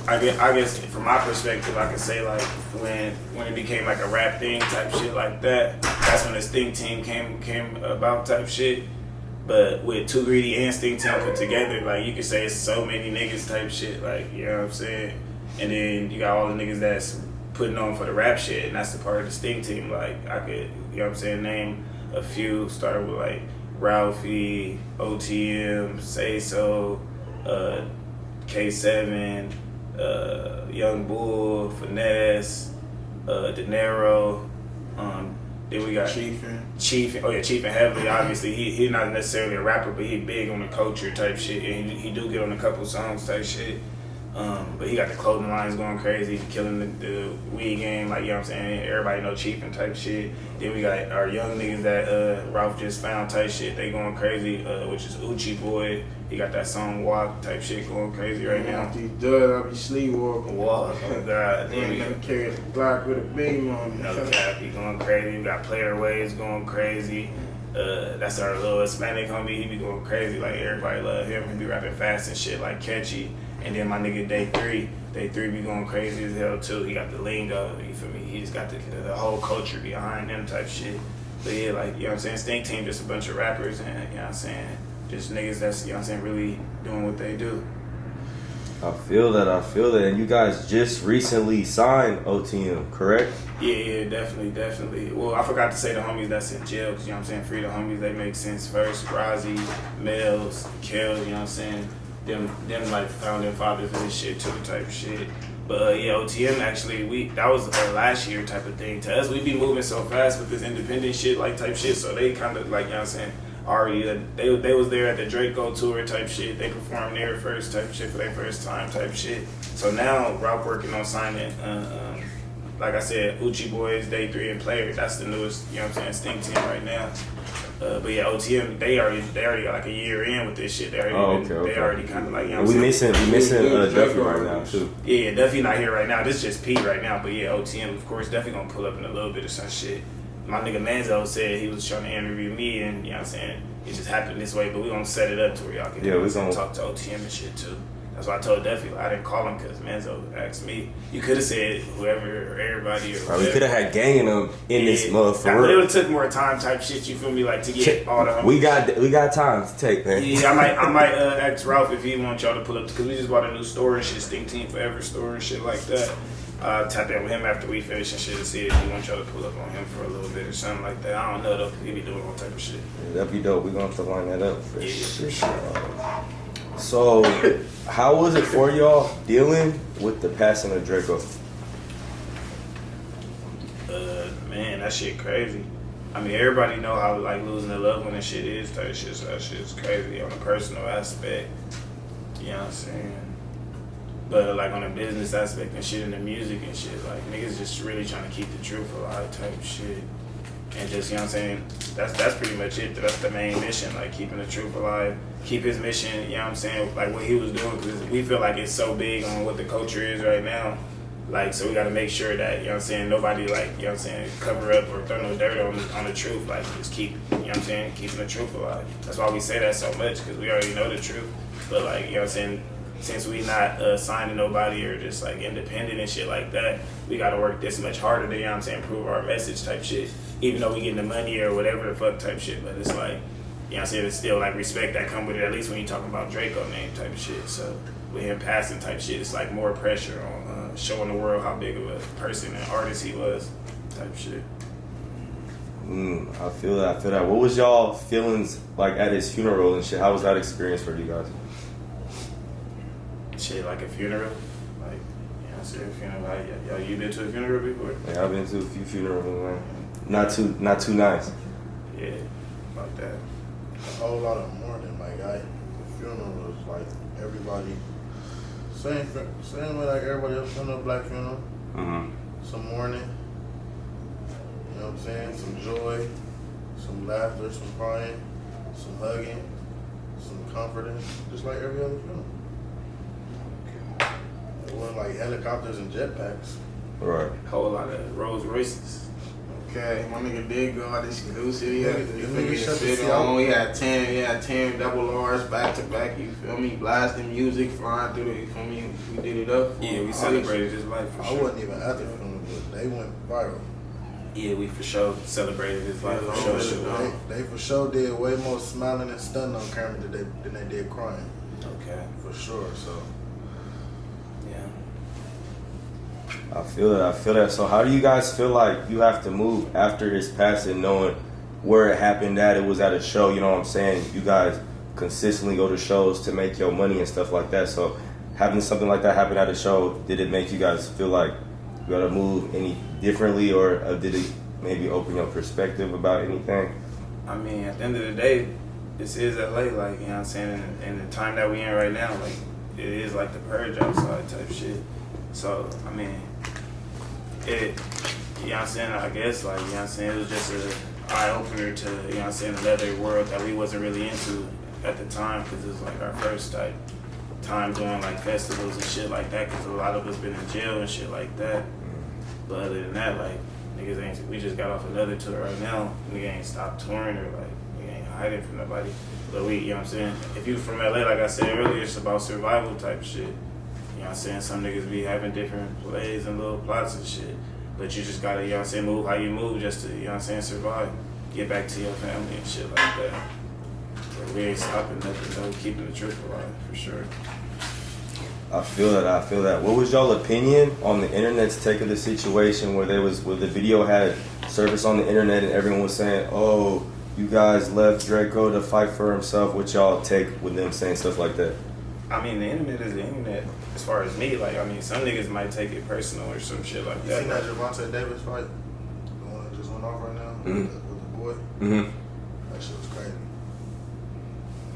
I guess from my perspective, I could say like when it became like a rap thing type shit like that, that's when the Stinc team came about type shit. But with Too Greedy and Stinc team put together, like you could say it's so many niggas type shit, like, you know what I'm saying? And then you got all the niggas that's putting on for the rap shit, and that's the part of the Stinc team. Like I could, you know what I'm saying, name a few, started with like Ralphie, OTM, Say So, K7, Young Bull, Finesse, De Niro. Then we got Chief. Oh yeah, Chief and Heavily. Obviously, he's not necessarily a rapper, but he big on the culture type shit, and he do get on a couple songs type shit. But he got the clothing lines going crazy, killing the weed game, like, you know what I'm saying? Everybody know Chief and type shit. Then we got our young niggas that Ralph just found type shit. They going crazy, which is Uchi Boy. He got that song Walk type shit going crazy right now. These duds, I be sleepwalking. Walk, oh God. Then we gotta carry the Glock with a beam on it. No cap, he going crazy. We got Player Waves going crazy. That's our little Hispanic homie. He be going crazy. Like, everybody love him. He be rapping fast and shit, like catchy. And then my nigga Day 3 be going crazy as hell too. He got the lingo, you feel me? He just got the whole culture behind him type shit. But yeah, like, you know what I'm saying? Stinc Team just a bunch of rappers and, you know what I'm saying? Just niggas that's, you know what I'm saying, really doing what they do. I feel that. And you guys just recently signed OTM, correct? Yeah, definitely. Well, I forgot to say the homies that's in jail, because, you know what I'm saying, free the homies, they make sense first. Rozzy, Mills, Kel, you know what I'm saying? Them like founding fathers of this shit too, type shit. But yeah, OTM actually, that was last year type of thing. To us, we be moving so fast with this independent shit, like type shit. So they kind of like, you know what I'm saying, already they was there at the Draco tour type shit. They performed there first type shit for their first time type shit. So now Rob working on signing, like I said, Uchi Boys, Day 3 and Player. That's the newest, you know what I'm saying, Stinc Team right now. But yeah, OTM, they already got like a year in with this shit. They already kind of like, you know what I'm saying? We missing Duffy right now too. Yeah, Duffy not here right now. This is just Pete right now. But yeah, OTM, of course, Duffy gonna pull up in a little bit of some shit. My nigga Manzo said he was trying to interview me, and you know what I'm saying, it just happened this way. But we gonna set it up to where y'all can talk to OTM and shit too. That's why I told Duffy, like, I didn't call him because Manzo asked me. You could have said whoever or everybody or whatever. We could have had gang in them in this motherfucker. But it would have took more time type shit, you feel me, like to get all the we got time to take, man. Yeah, I might ask Ralph if he wants y'all to pull up, because we just bought a new store and shit, Stinc Team Forever store and shit like that. Tap in with him after we finish and shit to see if he wants y'all to pull up on him for a little bit or something like that. I don't know though, he be doing all type of shit. Yeah, that'd be dope. We gonna have to line that up for sure. So, how was it for y'all dealing with the passing of Draco? Man, that shit crazy. I mean, everybody know how like losing a loved one and shit is type shit. So that shit's crazy on a personal aspect. You know what I'm saying? But like on a business aspect and shit, in the music and shit, like niggas just really trying to keep the truth alive type shit. And just, you know what I'm saying, that's pretty much it. That's the main mission, like keeping the truth alive, keep his mission, you know what I'm saying, like what he was doing, because we feel like it's so big on what the culture is right now. Like, so we got to make sure that, you know what I'm saying, nobody, like, you know what I'm saying, cover up or throw no dirt on the truth. Like, just keep, you know what I'm saying, keeping the truth alive. That's why we say that so much, because we already know the truth. But, like, you know what I'm saying, since we not signing nobody or just, like, independent and shit like that, we got to work this much harder to, you know what I'm saying, prove our message type shit. Even though we getting the money or whatever the fuck type shit. But it's like, you know what I'm saying, it's still, like, respect that come with it, at least when you talking about Draco name type of shit. So, with him passing type shit, it's, like, more pressure on showing the world how big of a person and artist he was type shit. I feel that. What was y'all feelings, like, at his funeral and shit? How was that experience for you guys? Shit, like a funeral? Like, you know what I'm saying, funeral, like, yo, you been to a funeral before? Yeah, I've been to a few funerals, man. Not too nice. Yeah, like that. A whole lot of mourning, my guy. The funeral was like everybody, same way like everybody else funeral, black funeral. Mm-hmm. Some mourning, you know what I'm saying? Some joy, some laughter, some crying, some hugging, some comforting, just like every other funeral. It wasn't like helicopters and jetpacks. Right. Whole lot of Rolls Royces. Okay, my nigga did go out exclusive. He had shut the sit shit on. out. He had 10 double R's back to back. You feel me? Blasting music, flying through the. You feel me? We did it up. Yeah, we celebrated his life for I sure. wasn't even at the funeral, but they went viral. Yeah, we for sure celebrated his life for sure. They for sure did way more smiling and stunning on camera than they did crying. Okay. For sure, so. Yeah. I feel that. So how do you guys feel like you have to move after his passing, knowing where it happened at? It was at a show, you know what I'm saying? You guys consistently go to shows to make your money and stuff like that. So having something like that happen at a show, did it make you guys feel like You gotta move any differently, or did it maybe open your perspective about anything? I mean, at the end of the day, this is LA, like, you know what I'm saying? And the time that we in right now, like, it is like the purge outside type shit. So, I mean, it, you know what I'm saying? I guess, like, you know what I'm saying? It was just an eye opener to, you know what I'm saying, another world that we wasn't really into at the time, because it was like our first type time doing like festivals and shit like that, because a lot of us been in jail and shit like that. But other than that, like, niggas ain't, we just got off another tour right now. Nigga ain't stopped touring, or like, we ain't hiding from nobody. But we, you know what I'm saying? If you from LA, like I said earlier, it's about survival type shit. You know what I'm saying? Some niggas be having different plays and little plots and shit. But you just gotta, you know what I'm saying, move how you move just to, you know what I'm saying, survive. Get back to your family and shit like that. But we ain't stopping nothing, though. Keeping the truth alive, for sure. I feel that. What was y'all opinion on the internet's take of the situation where the video had surfaced on the internet and everyone was saying, oh, you guys left Draco to fight for himself? What y'all take with them saying stuff like that? I mean, the internet is the internet. As far as me, like, I mean, some niggas might take it personal or some shit like You that. seen that Javante Davis fight? The one that just went off right now with the boy? Mm-hmm. That shit was crazy.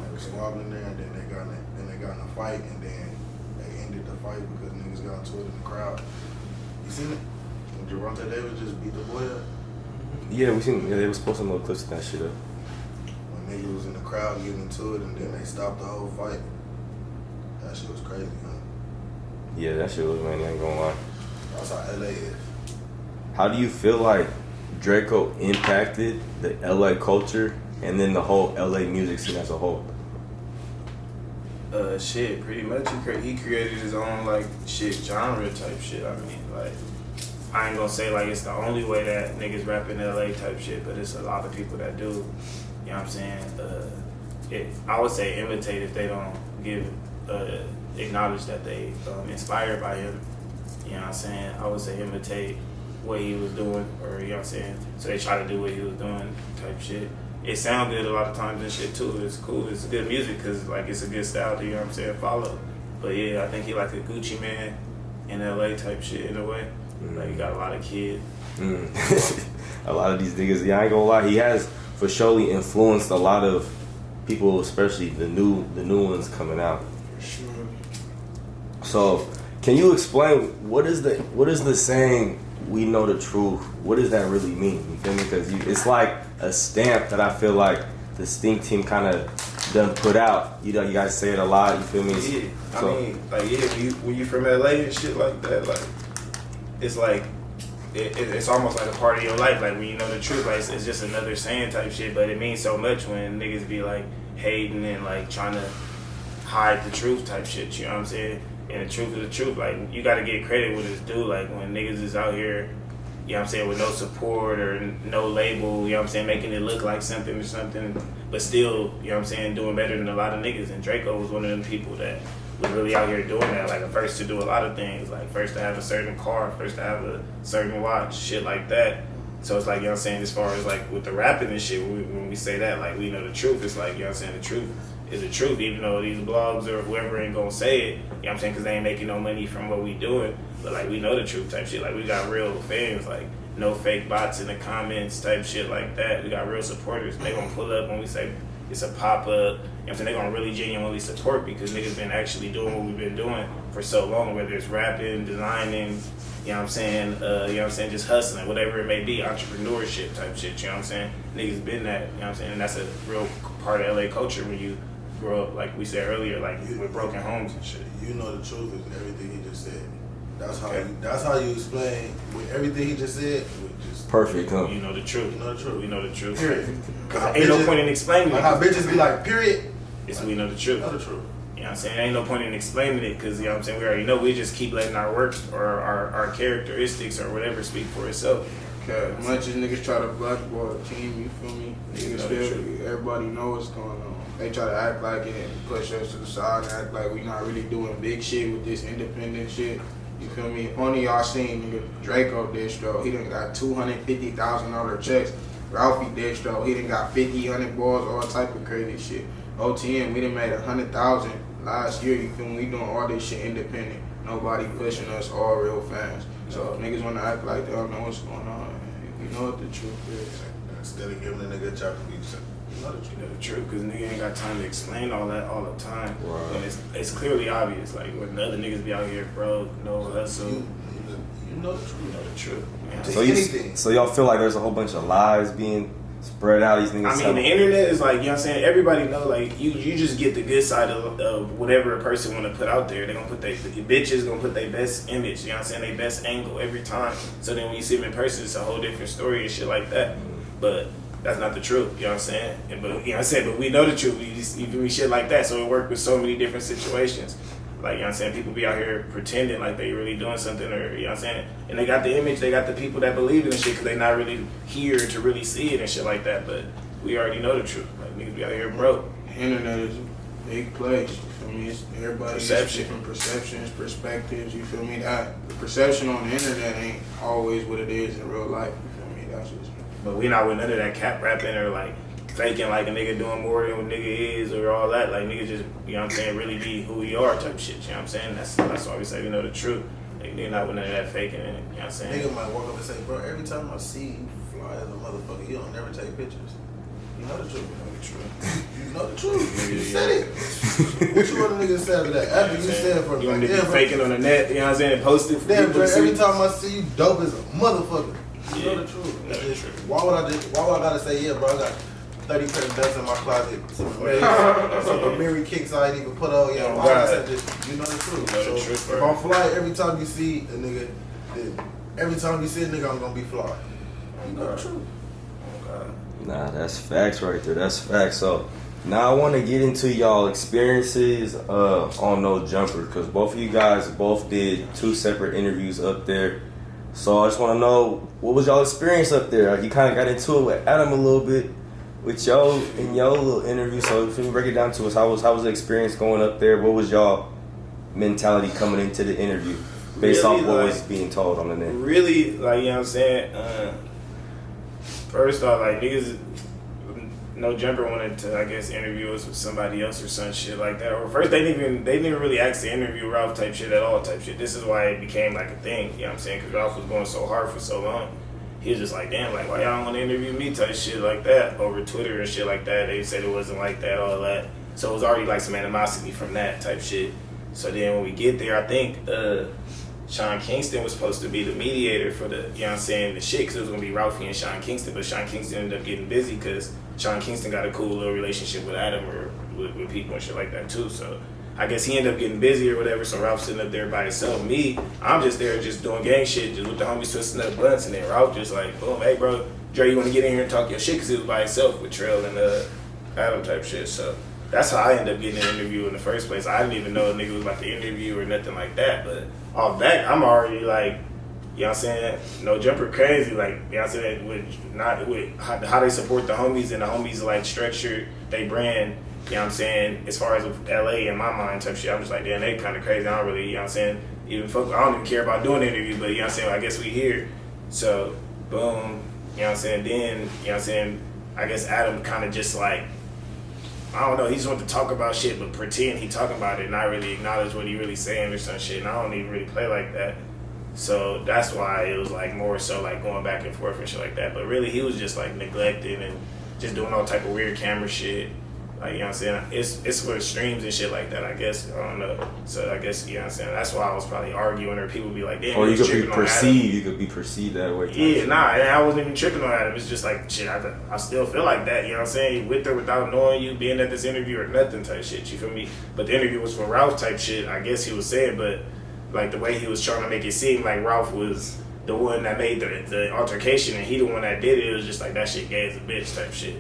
They were squabbling there, and then they got in a fight, and then they ended the fight because niggas got into it in the crowd. You seen it? When Javante Davis just beat the boy up? Yeah, they was posting little clips of that shit up. When niggas was in the crowd getting into it, and then they stopped the whole fight. That shit was crazy, man. Yeah, that shit was, man, I ain't gonna lie. That's how LA is. How do you feel like Draco impacted the LA culture and then the whole LA music scene as a whole? Shit, pretty much he created his own, like, shit, genre type shit. I mean, like, I ain't gonna say, like, it's the only way that niggas rap in LA type shit, but it's a lot of people that do. You know what I'm saying? I would say imitate if they don't acknowledge that they inspired by him. You know what I'm saying? I would say imitate what he was doing, or, you know what I'm saying? So they try to do what he was doing type shit. It sound good a lot of times and shit too. It's cool. It's good music because, like, it's a good style to, you know what I'm saying, follow. But yeah, I think he like a Gucci man in LA type shit in a way. Like, he got a lot of kids. A lot of these niggas, yeah, I ain't gonna lie, he has for surely influenced a lot of people, especially the new ones coming out. For sure. So, can you explain what is the saying, we know the truth? What does that really mean? You feel me? Because it's like a stamp that I feel like the Stinc team kind of done put out. You know, you guys say it a lot. You feel me? Yeah, I mean, like, yeah, when you from LA and shit like that, like, it's like, it's almost like a part of your life. Like, when you know the truth, like, it's just another saying type shit, but it means so much when niggas be like hating and like trying to hide the truth type shit, you know what I'm saying? And the truth is the truth. Like, you gotta get credit when it's due. Like, when niggas is out here, you know what I'm saying, with no support or no label, you know what I'm saying, making it look like something or something, but still, you know what I'm saying, doing better than a lot of niggas. And Draco was one of them people that was really out here doing that. Like, first to do a lot of things. Like, first to have a certain car, first to have a certain watch, shit like that. So it's like, you know what I'm saying, as far as like with the rapping and shit, when we say that, like, we know the truth, it's like, you know what I'm saying, the truth is the truth, even though these blogs or whoever ain't gonna say it, you know what I'm saying, because they ain't making no money from what we doing, but like, we know the truth type shit. Like, we got real fans, like, no fake bots in the comments type shit like that. We got real supporters. They gonna pull up when we say it's a pop-up, you know what I'm saying, they gonna really genuinely support because niggas been actually doing what we've been doing for so long, whether it's rapping, designing, you know what I'm saying, you know what I'm saying, just hustling, whatever it may be, entrepreneurship type shit, you know what I'm saying? Niggas been that, you know what I'm saying? And that's a real part of LA culture when you grow up, like we said earlier, like with broken homes and shit. You know the truth is everything he just said. That's how you explain with everything he just said. Just perfect, huh? You know the truth. You know the truth. We know the truth. Period. Cause ain't no point in explaining like it. how bitches be like, period. It's we know the truth. You know the truth. You know what I'm saying? Ain't no point in explaining it because, you know what I'm saying, we already know. We just keep letting our work or our characteristics or whatever speak for itself. Okay, much as niggas try to blackball the team, you feel me? Niggas still, everybody know what's going on. They try to act like it and push us to the side and act like we not really doing big shit with this independent shit. You feel me? If only y'all seen nigga Draco distro, he done got $250,000 checks. Ralphie distro, he done got 100 balls, all type of crazy shit. OTM, we done made 100,000 last year. You feel me? We doing all this shit independent. Nobody pushing us, all real fans. So if niggas wanna act like they don't know what's going on, we know what the truth is. Instead of giving a nigga a chapter, you know the truth. You know the truth, because nigga ain't got time to explain all that all the time. Right. And it's clearly obvious. Like when the other niggas be out here broke, no hustle. You know the truth. You know the truth. Yeah. To So anything. so y'all feel like there's a whole bunch of lies being spread out. These niggas. I mean, telling- the internet is like, you know what I'm saying? Everybody know, like, you just get the good side of whatever a person want to put out there. They're going to put the bitches going to put their best image, you know what I'm saying? Their best angle every time. So then when you see them in person, it's a whole different story and shit like that. But that's not the truth, you know what I'm saying? But, you know what I'm saying? But we know the truth. We shit like that. So it worked with so many different situations. Like, you know what I'm saying? People be out here pretending like they really doing something, or, you know what I'm saying? And they got the image, they got the people that believe in the shit because they not really here to really see it and shit like that. But we already know the truth. Like, niggas be out here broke. The internet is a big place. You feel me? It's everybody's different perceptions, perspectives. You feel me? That the perception on the internet ain't always what it is in real life. You feel me? That's just. But we not with none of that cap rapping or like faking like a nigga doing more than what nigga is or all that. Like, niggas just, you know what I'm saying, really be who we are type shit. You know what I'm saying? That's why we say we know the truth. Like, nigga not with none of that faking in it. You know what I'm saying? Nigga might walk up and say, bro, every time I see you fly as a motherfucker, you don't never take pictures. You know the truth. You know the truth. You said it. What you want a nigga to say after that? After you said for You like, want to be damn, bro, faking on the net, you know what I'm saying, and post it for damn, people bro, to see. every time I see you, dope as a motherfucker. You know Yeah. the truth. You know the truth. Why would I gotta say, yeah, bro, I got 30 pair of belts in my closet, some Amiri kicks I ain't even put on, yeah, why would I say this? You know the truth. You know the So truth, if bro. I'm fly, every time you see a nigga, then every time you see a nigga, I'm gonna be fly. You know the truth. Oh, God. Nah, that's facts right there. That's facts. So now I want to get into y'all experiences on No Jumper, because both of you guys both did 2 separate interviews up there. So I just want to know, what was y'all experience up there? Like, you kind of got into it with Adam a little bit with y'all in your little interview. So if you can break it down to us, how was the experience going up there? What was y'all mentality coming into the interview based Really, off what like, was being told on the net? Really, like, you know what I'm saying? First off, like, niggas, No Jumper wanted to, I guess, interview us with somebody else or some shit like that. Or first, they didn't even really ask to interview Ralph type shit at all type shit. This is why it became like a thing, you know what I'm saying? Because Ralph was going so hard for so long. He was just like, damn, like, why y'all don't want to interview me type shit like that over Twitter and shit like that. They said it wasn't like that, all that. So it was already like some animosity from that type shit. So then when we get there, I think Sean Kingston was supposed to be the mediator for the, you know what I'm saying, the shit, because it was going to be Ralphie and Sean Kingston, but Sean Kingston ended up getting busy because Sean Kingston got a cool little relationship with Adam or with people and shit like that too. So I guess he ended up getting busy or whatever, so Ralph's sitting up there by himself. Me, I'm just there just doing gang shit, just with the homies twisting up blunts, and then Ralph just like, boom, hey bro, Dre, you want to get in here and talk your shit? Because he was by himself with Trail and Adam type shit. So that's how I ended up getting an interview in the first place. I didn't even know a nigga was about to interview or nothing like that, but off that, I'm already like, you know what I'm saying, No Jumper crazy, like, you know what I'm saying, with how they support the homies, and the homies like structured they brand, you know what I'm saying, as far as with LA in my mind type shit. I'm just like, damn, they kind of crazy. I don't really, you know what I'm saying, I don't even care about doing the interview, but you know what I'm saying, I guess we here. So boom, you know what I'm saying, then, you know what I'm saying, I guess Adam kind of just like, I don't know, he just wanted to talk about shit but pretend he talking about it and not really acknowledge what he really saying or some shit, and I don't even really play like that. So that's why it was like more so like going back and forth and shit like that. But really he was just like neglecting and just doing all type of weird camera shit. Like, you know what I'm saying? It's for streams and shit like that, I guess. I don't know. So I guess, you know what I'm saying? That's why I was probably arguing, or people be like, damn, Or you he's could be tripping on Adam. perceived. You could be perceived that way. Yeah, nah, I wasn't even tripping on Adam. It's just like, shit, I still feel like that, you know what I'm saying? With or without knowing you, being at this interview or nothing type shit, you feel me? But the interview was for Ralph type shit, I guess he was saying, but like the way he was trying to make it seem like Ralph was the one that made the altercation and he the one that did it, it was just like that shit gay as a bitch type shit.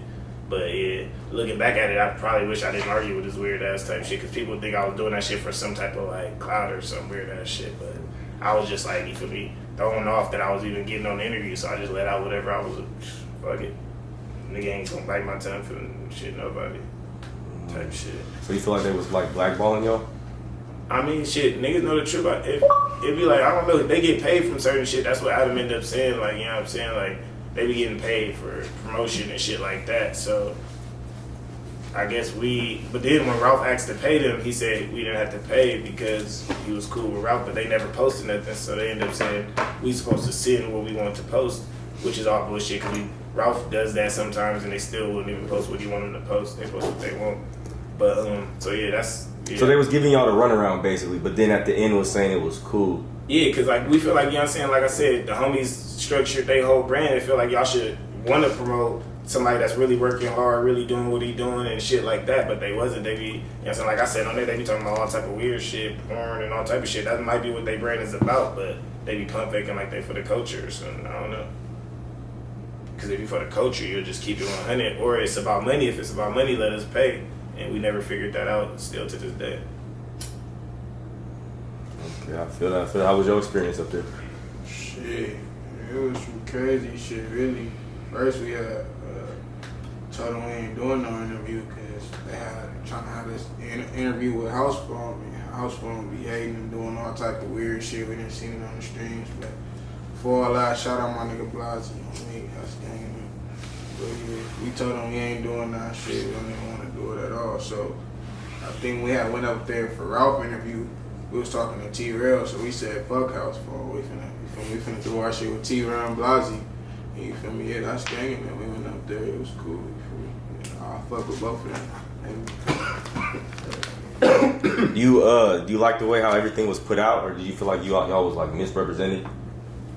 But yeah, looking back at it, I probably wish I didn't argue with this weird ass type shit, because people think I was doing that shit for some type of like clout or some weird ass shit. But I was just like, you feel me, throwing off that I was even getting on the interview, so I just let out whatever I was. Fuck it, nigga ain't gonna bite my tongue for shit nobody type shit. So you feel like they was like blackballing y'all? I mean, shit, niggas know the truth. It'd be like, I don't know, they get paid from certain shit. That's what Adam ended up saying, like, you know what I'm saying, like, they be getting paid for promotion and shit like that. So I guess but then when Ralph asked to pay them, he said we didn't have to pay because he was cool with Ralph, but they never posted nothing, so they ended up saying we supposed to send what we want to post, which is all bullshit because Ralph does that sometimes and they still wouldn't even post what he wanted to post. They post what they want. But, so yeah, that's... Yeah. So they was giving y'all the runaround basically, but then at the end was saying it was cool. Yeah, because like we feel like, you know what I'm saying, like I said, the homies structured their whole brand and feel like y'all should want to promote somebody that's really working hard, really doing what he doing and shit like that, but they wasn't. They be, you know what I'm saying, like I said on there, they be talking about all type of weird shit, porn and all type of shit. That might be what their brand is about, but they be pump faking like they for the culture or something. I don't know. Because if you for the culture, you'll just keep it 100. Or it's about money. If it's about money, let us pay. And we never figured that out still to this day. Okay, I feel that. How was your experience up there? Shit, it was some crazy shit, really. First, we had told them we ain't doing no interview because they had trying to have this interview with House Phone. And House Phone be hating and doing all type of weird shit. We didn't see it on the streams, but before all that, shout out my nigga Blasey on me. That's gang. But yeah, we told them we ain't doing that shit. We don't even want to do it at all. So I think we had went up there for Ralph interview. We was talking to T-Rail, so we said fuck House Phone. We finna do our shit with T-Rail and Blasey. You feel me? Yeah, that's gangin', man. We went up there. It was cool. You feel me? You know, I fuck with both of them. Do you like the way how everything was put out, or do you feel like y'all was like misrepresented?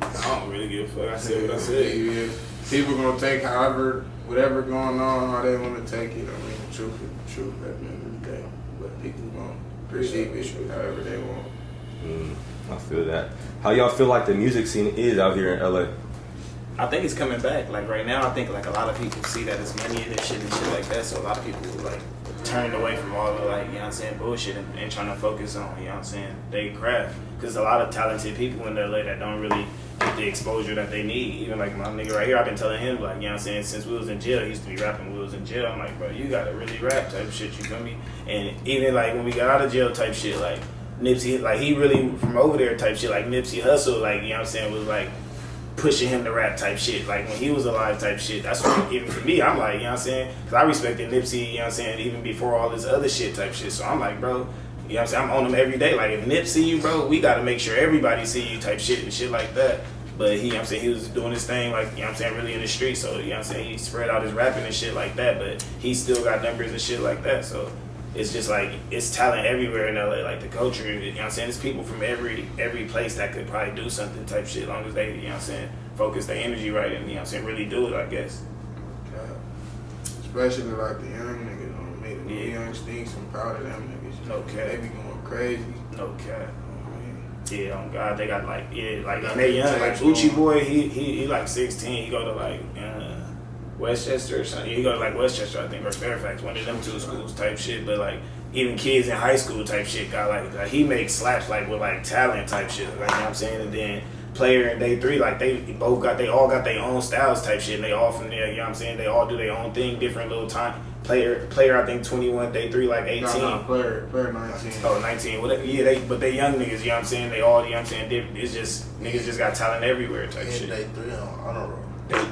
I don't really give a fuck. I said what I said. Yeah. People gonna take whatever going on, how they want to take it. I mean, the truth is the truth at the end of the day. But people gonna perceive it however they want. I feel that. How y'all feel like the music scene is out here in LA? I think it's coming back. Like right now, I think like a lot of people see that it's money in this shit and shit like that. So a lot of people like turned away from all the like, you know what I'm saying, bullshit and trying to focus on, you know what I'm saying, they craft. Because a lot of talented people in LA that don't really get the exposure that they need. Even like my nigga right here, I've been telling him like, you know what I'm saying, since we was in jail, he used to be rapping when we was in jail. I'm like, bro, you gotta really rap type shit, you feel me? And even like when we got out of jail type shit, like Nipsey, like he really from over there type shit, like Nipsey Hussle, like, you know what I'm saying, was like pushing him to rap type shit, like when he was alive type shit. That's what, even for me, I'm like, you know what I'm saying, because I respected Nipsey, you know what I'm saying, even before all this other shit type shit. So I'm like, bro, you know what I'm saying, I'm on him every day. Like if Nip see you, bro, we gotta make sure everybody see you type shit and shit like that. But he, you know what I'm saying, he was doing his thing, like, you know what I'm saying, really in the street. So, you know what I'm saying, he spread out his rapping and shit like that, but he still got numbers and shit like that. So it's just like, it's talent everywhere in LA, like the culture, you know what I'm saying, there's people from every place that could probably do something type shit, as long as they, you know what I'm saying, focus their energy right and, you know what I'm saying, really do it, I guess. Especially like the young niggas on me, the young Stincs, I'm proud of them niggas. No cap. They be going crazy. No cap. Yeah, on God, they got like, yeah, like, and they young, like Uchi Boy, he like 16, he go to like, Westchester or something. He go to like Westchester, I think, or Fairfax, one of them two schools type shit. But like even kids in high school type shit got like he makes slaps like with like talent type shit, like, you know what I'm saying. And then Player and Day 3, like they all got their own styles type shit. And they all from there, you know what I'm saying. They all do their own thing, different little time. Player, I think 21, Day 3 like 18. No, player 19. Oh, 19. Whatever. Yeah, but they young niggas, you know what I'm saying. They all, you know what I'm saying. It's just niggas just got talent everywhere type shit. Day 3 on honor roll.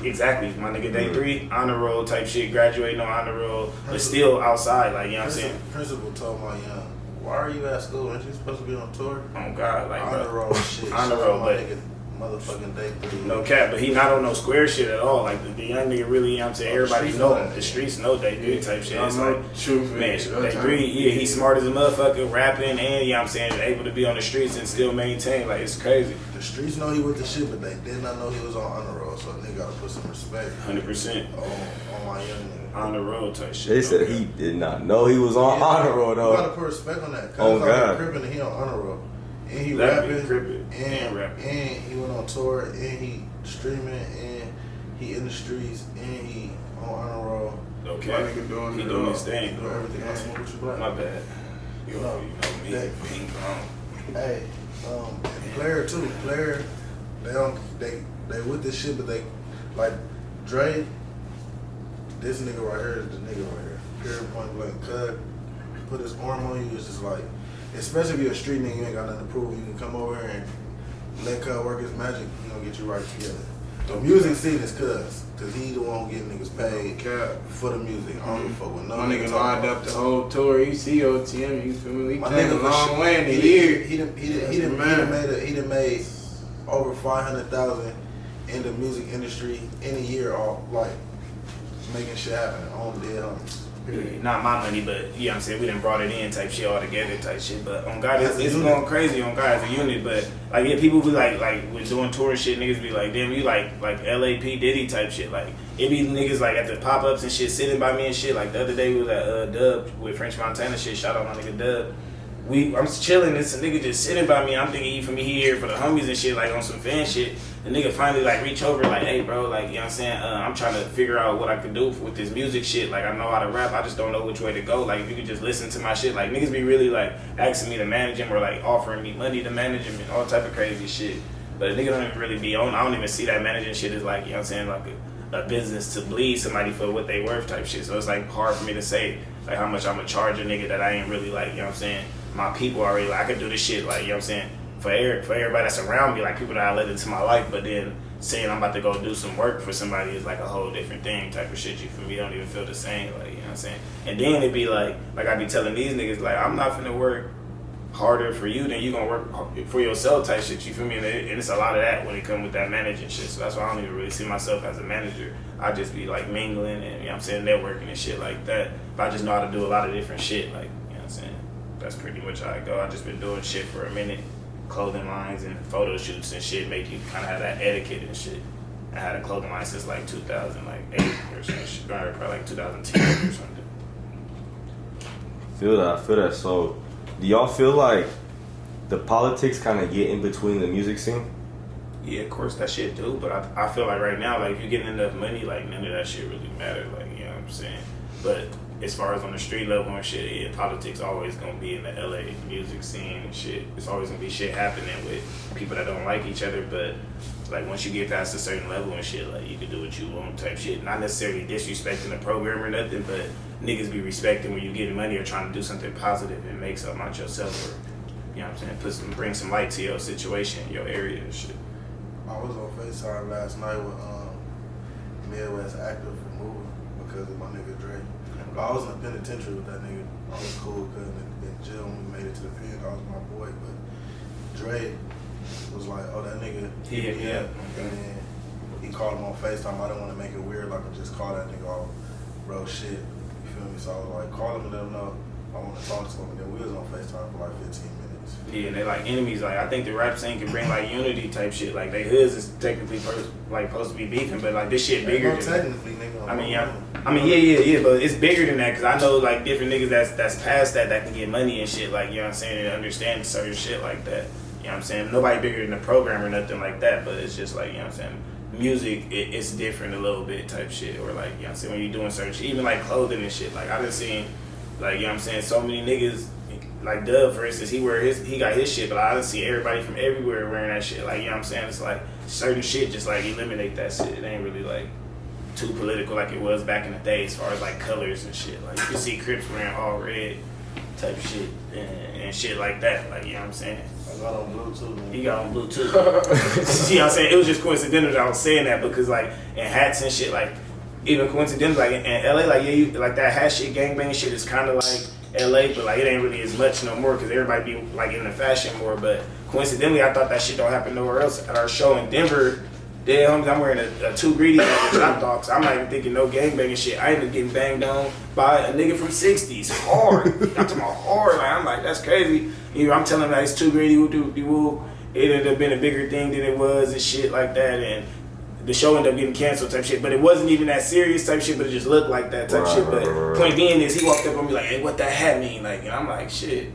Exactly, my nigga. Day 3 honor roll type shit, graduating on honor roll, but still outside, like, you know what I'm saying. Principal told my young, why are you at school? Aren't you supposed to be on tour? Oh God, like honor roll shit. Honor roll, my but nigga, motherfucking Day 3. no cap, but he not on no square shit at all. Like the young nigga really, you know what I'm saying. Everybody know the streets know Day 3 type shit. It's like truth, man, Day 3, yeah, he's smart as a motherfucker, rapping, and you know what I'm saying, able to be on the streets and still maintain. Like it's crazy. The streets know he with the shit, but they did not know he was on honor roll, so they gotta put some respect. 100% on my young nigga. honor roll type shit. They said he did not know he was on honor roll though. You gotta put respect on that. Oh God. Crippin' and he on honor roll. And he Rapping, rapping, and rapping. And he went on tour, and he streaming, and he in the streets, and he on honor roll. Okay, My nigga doing his thing. Do everything. I smoke with you, black. My bad. You know me, ping pong. Hey, player too. Player, they with this shit, but they like Dre. This nigga right here is the nigga right here. Period, point blank. Cut. Put his arm on you. It's just like, especially if you're a street nigga, you ain't got nothing to prove. You can come over here and let Cud work his magic. He gonna get you right together. The music scene is cuz he the one getting niggas paid for the music. I don't give a fuck with no My nigga nigga talking lined about up the whole tour. You see OTM, you feel me? We My came a nigga for long sure. way in a year. He done made over 500,000 in the music industry in a year, all like making shit happen on dead homies. Yeah, not my money, but you know what I'm saying, we done brought it in type shit all together type shit. But on God, As a it's unit. going crazy on God as a unit. But like, yeah, people be like with doing tour shit, niggas be like, damn, you like LAP Diddy type shit. Like it be niggas like at the pop ups and shit sitting by me and shit. Like the other day we was at Dub with French Montana shit. Shout out my nigga Dub. I'm chilling, it's a nigga just sitting by me. I'm thinking he for me, he here for the homies and shit, like on some fan shit. The nigga finally like reach over, like, hey bro, like, you know what I'm saying? I'm trying to figure out what I can do with this music shit. Like I know how to rap, I just don't know which way to go. Like if you could just listen to my shit, like niggas be really like asking me to manage him or like offering me money to manage him and all type of crazy shit. But a nigga don't even really be on. I don't even see that managing shit as like, you know what I'm saying, like a business to bleed somebody for what they worth type shit. So it's like hard for me to say like how much I'm gonna charge a nigga that I ain't really like, you know what I'm saying? My people already like, I could do this shit like, you know what I'm saying, for everybody that's around me, like people that I let into my life. But then saying I'm about to go do some work for somebody is like a whole different thing type of shit. You feel me? Don't even feel the same, like, you know what I'm saying. And then it be like I be telling these niggas like, I'm not finna work harder for you than you gonna work for yourself type shit. You feel me? And it's a lot of that when it comes with that managing shit. So that's why I don't even really see myself as a manager. I just be like mingling and, you know what I'm saying, networking and shit like that. But I just know how to do a lot of different shit, like, you know what I'm saying. That's pretty much how I go. I just been doing shit for a minute, clothing lines and photo shoots and shit, make you kind of have that etiquette and shit. I had a clothing line since like 2008 or some shit, or probably like 2010 or something. I feel that. So, do y'all feel like the politics kind of get in between the music scene? Yeah, of course that shit do, but I feel like right now, like if you're getting enough money, like none of that shit really matter, like, you know what I'm saying? But as far as on the street level and shit, yeah, politics always gonna be in the LA music scene and shit. It's always gonna be shit happening with people that don't like each other, but like once you get past a certain level and shit, like you can do what you want type shit. Not necessarily disrespecting the program or nothing, but niggas be respecting when you getting money or trying to do something positive and make something out yourself, or, you know what I'm saying, bring some light to your situation, your area and shit. I was on FaceTime last night with Midwest actor from moving because of my nigga Dre. I was in the penitentiary with that nigga. I was cool because in jail when we made it to the pen, I was my boy. But Dre was like, oh, that nigga. Yeah. And then he called him on FaceTime. I didn't want to make it weird, like I just call that nigga all bro shit. You feel me? So I was like, call him and let him know I want to talk to him. And then we was on FaceTime for like 15 minutes. Yeah, and they like enemies. Like I think the rap scene can bring like unity type shit. Like they hoods is technically supposed to be beefing, but like this shit bigger than that. Technically, nigga. Yeah, but it's bigger than that because I know like different niggas that's past that can get money and shit. Like, you know what I'm saying, and understand certain shit like that. You know what I'm saying? Nobody bigger than the program or nothing like that, but it's just like, you know what I'm saying, music, it's different a little bit type shit. Or like, you know what I'm saying, when you're doing certain shit, even like clothing and shit. Like I done seen, like, you know what I'm saying, so many niggas. Like Dub, for instance, he got his shit, but I done see everybody from everywhere wearing that shit. Like, you know what I'm saying? It's like certain shit, just like eliminate that shit. It ain't really like too political like it was back in the day as far as like colors and shit. Like you can see Crips wearing all red type shit and shit like that. Like, you know what I'm saying? I got on blue too, man. He got on blue too. You know what I'm saying? It was just coincidental that I was saying that because like in hats and shit, like even coincidental, like in LA, like yeah, you, like that hat shit, gangbang shit is kind of like LA, but like it ain't really as much no more because everybody be like in the fashion more. But coincidentally, I thought that shit don't happen nowhere else. At our show in Denver, damn, I'm wearing a Too Greedy drop dog, so I'm not even thinking no gangbanging shit. I ended up getting banged on by a nigga from 60s hard. I'm talking about hard. Like I'm like, that's crazy. You know, I'm telling him that it's Too Greedy, woo. It ended up being a bigger thing than it was and shit like that, and the show ended up getting canceled type shit, but it wasn't even that serious type shit, but it just looked like that type shit. But point being is he walked up on me like, hey, what that hat mean? Like, and I'm like, shit,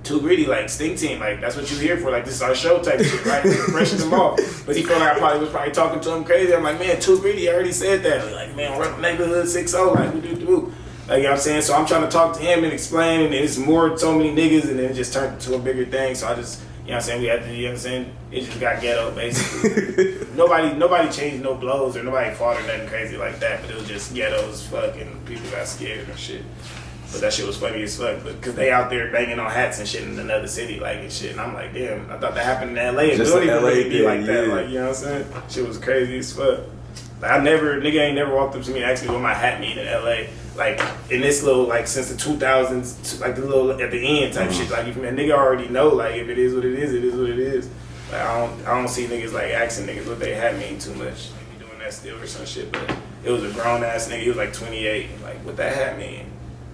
Too Greedy, like Stinc team, like that's what you here for, like this is our show type shit, right? Freshen them off. But he felt like I was probably talking to him crazy. I'm like, man, Too Greedy, I already said that. Like, man, we're neighborhood 6-0, like we do. Like, you know what I'm saying? So I'm trying to talk to him and explain, and it's more so many niggas, and then it just turned into a bigger thing. So I just, you know what I'm saying, we had to, you know what I'm saying, it just got ghetto basically. nobody changed no blows or nobody fought or nothing crazy like that, but it was just ghetto as fuck and people got scared and shit. But that shit was funny as fuck. Because they out there banging on hats and shit in another city, like, and shit. And I'm like, damn, I thought that happened in LA. Just it don't an even LA really be thing, like that. yeah. Like, you know what I'm saying? Shit was crazy as fuck. Like, nigga ain't never walked up to me and asked me what my hat mean in LA. Like, in this little, like, since the 2000s, like, the little at the end type shit. Like, if a nigga already know, like, if it is what it is, it is what it is. Like, I don't see niggas, like, asking niggas what they hat mean too much. Like, be doing that still or some shit. But it was a grown ass nigga. He was like 28. Like, what that hat mean?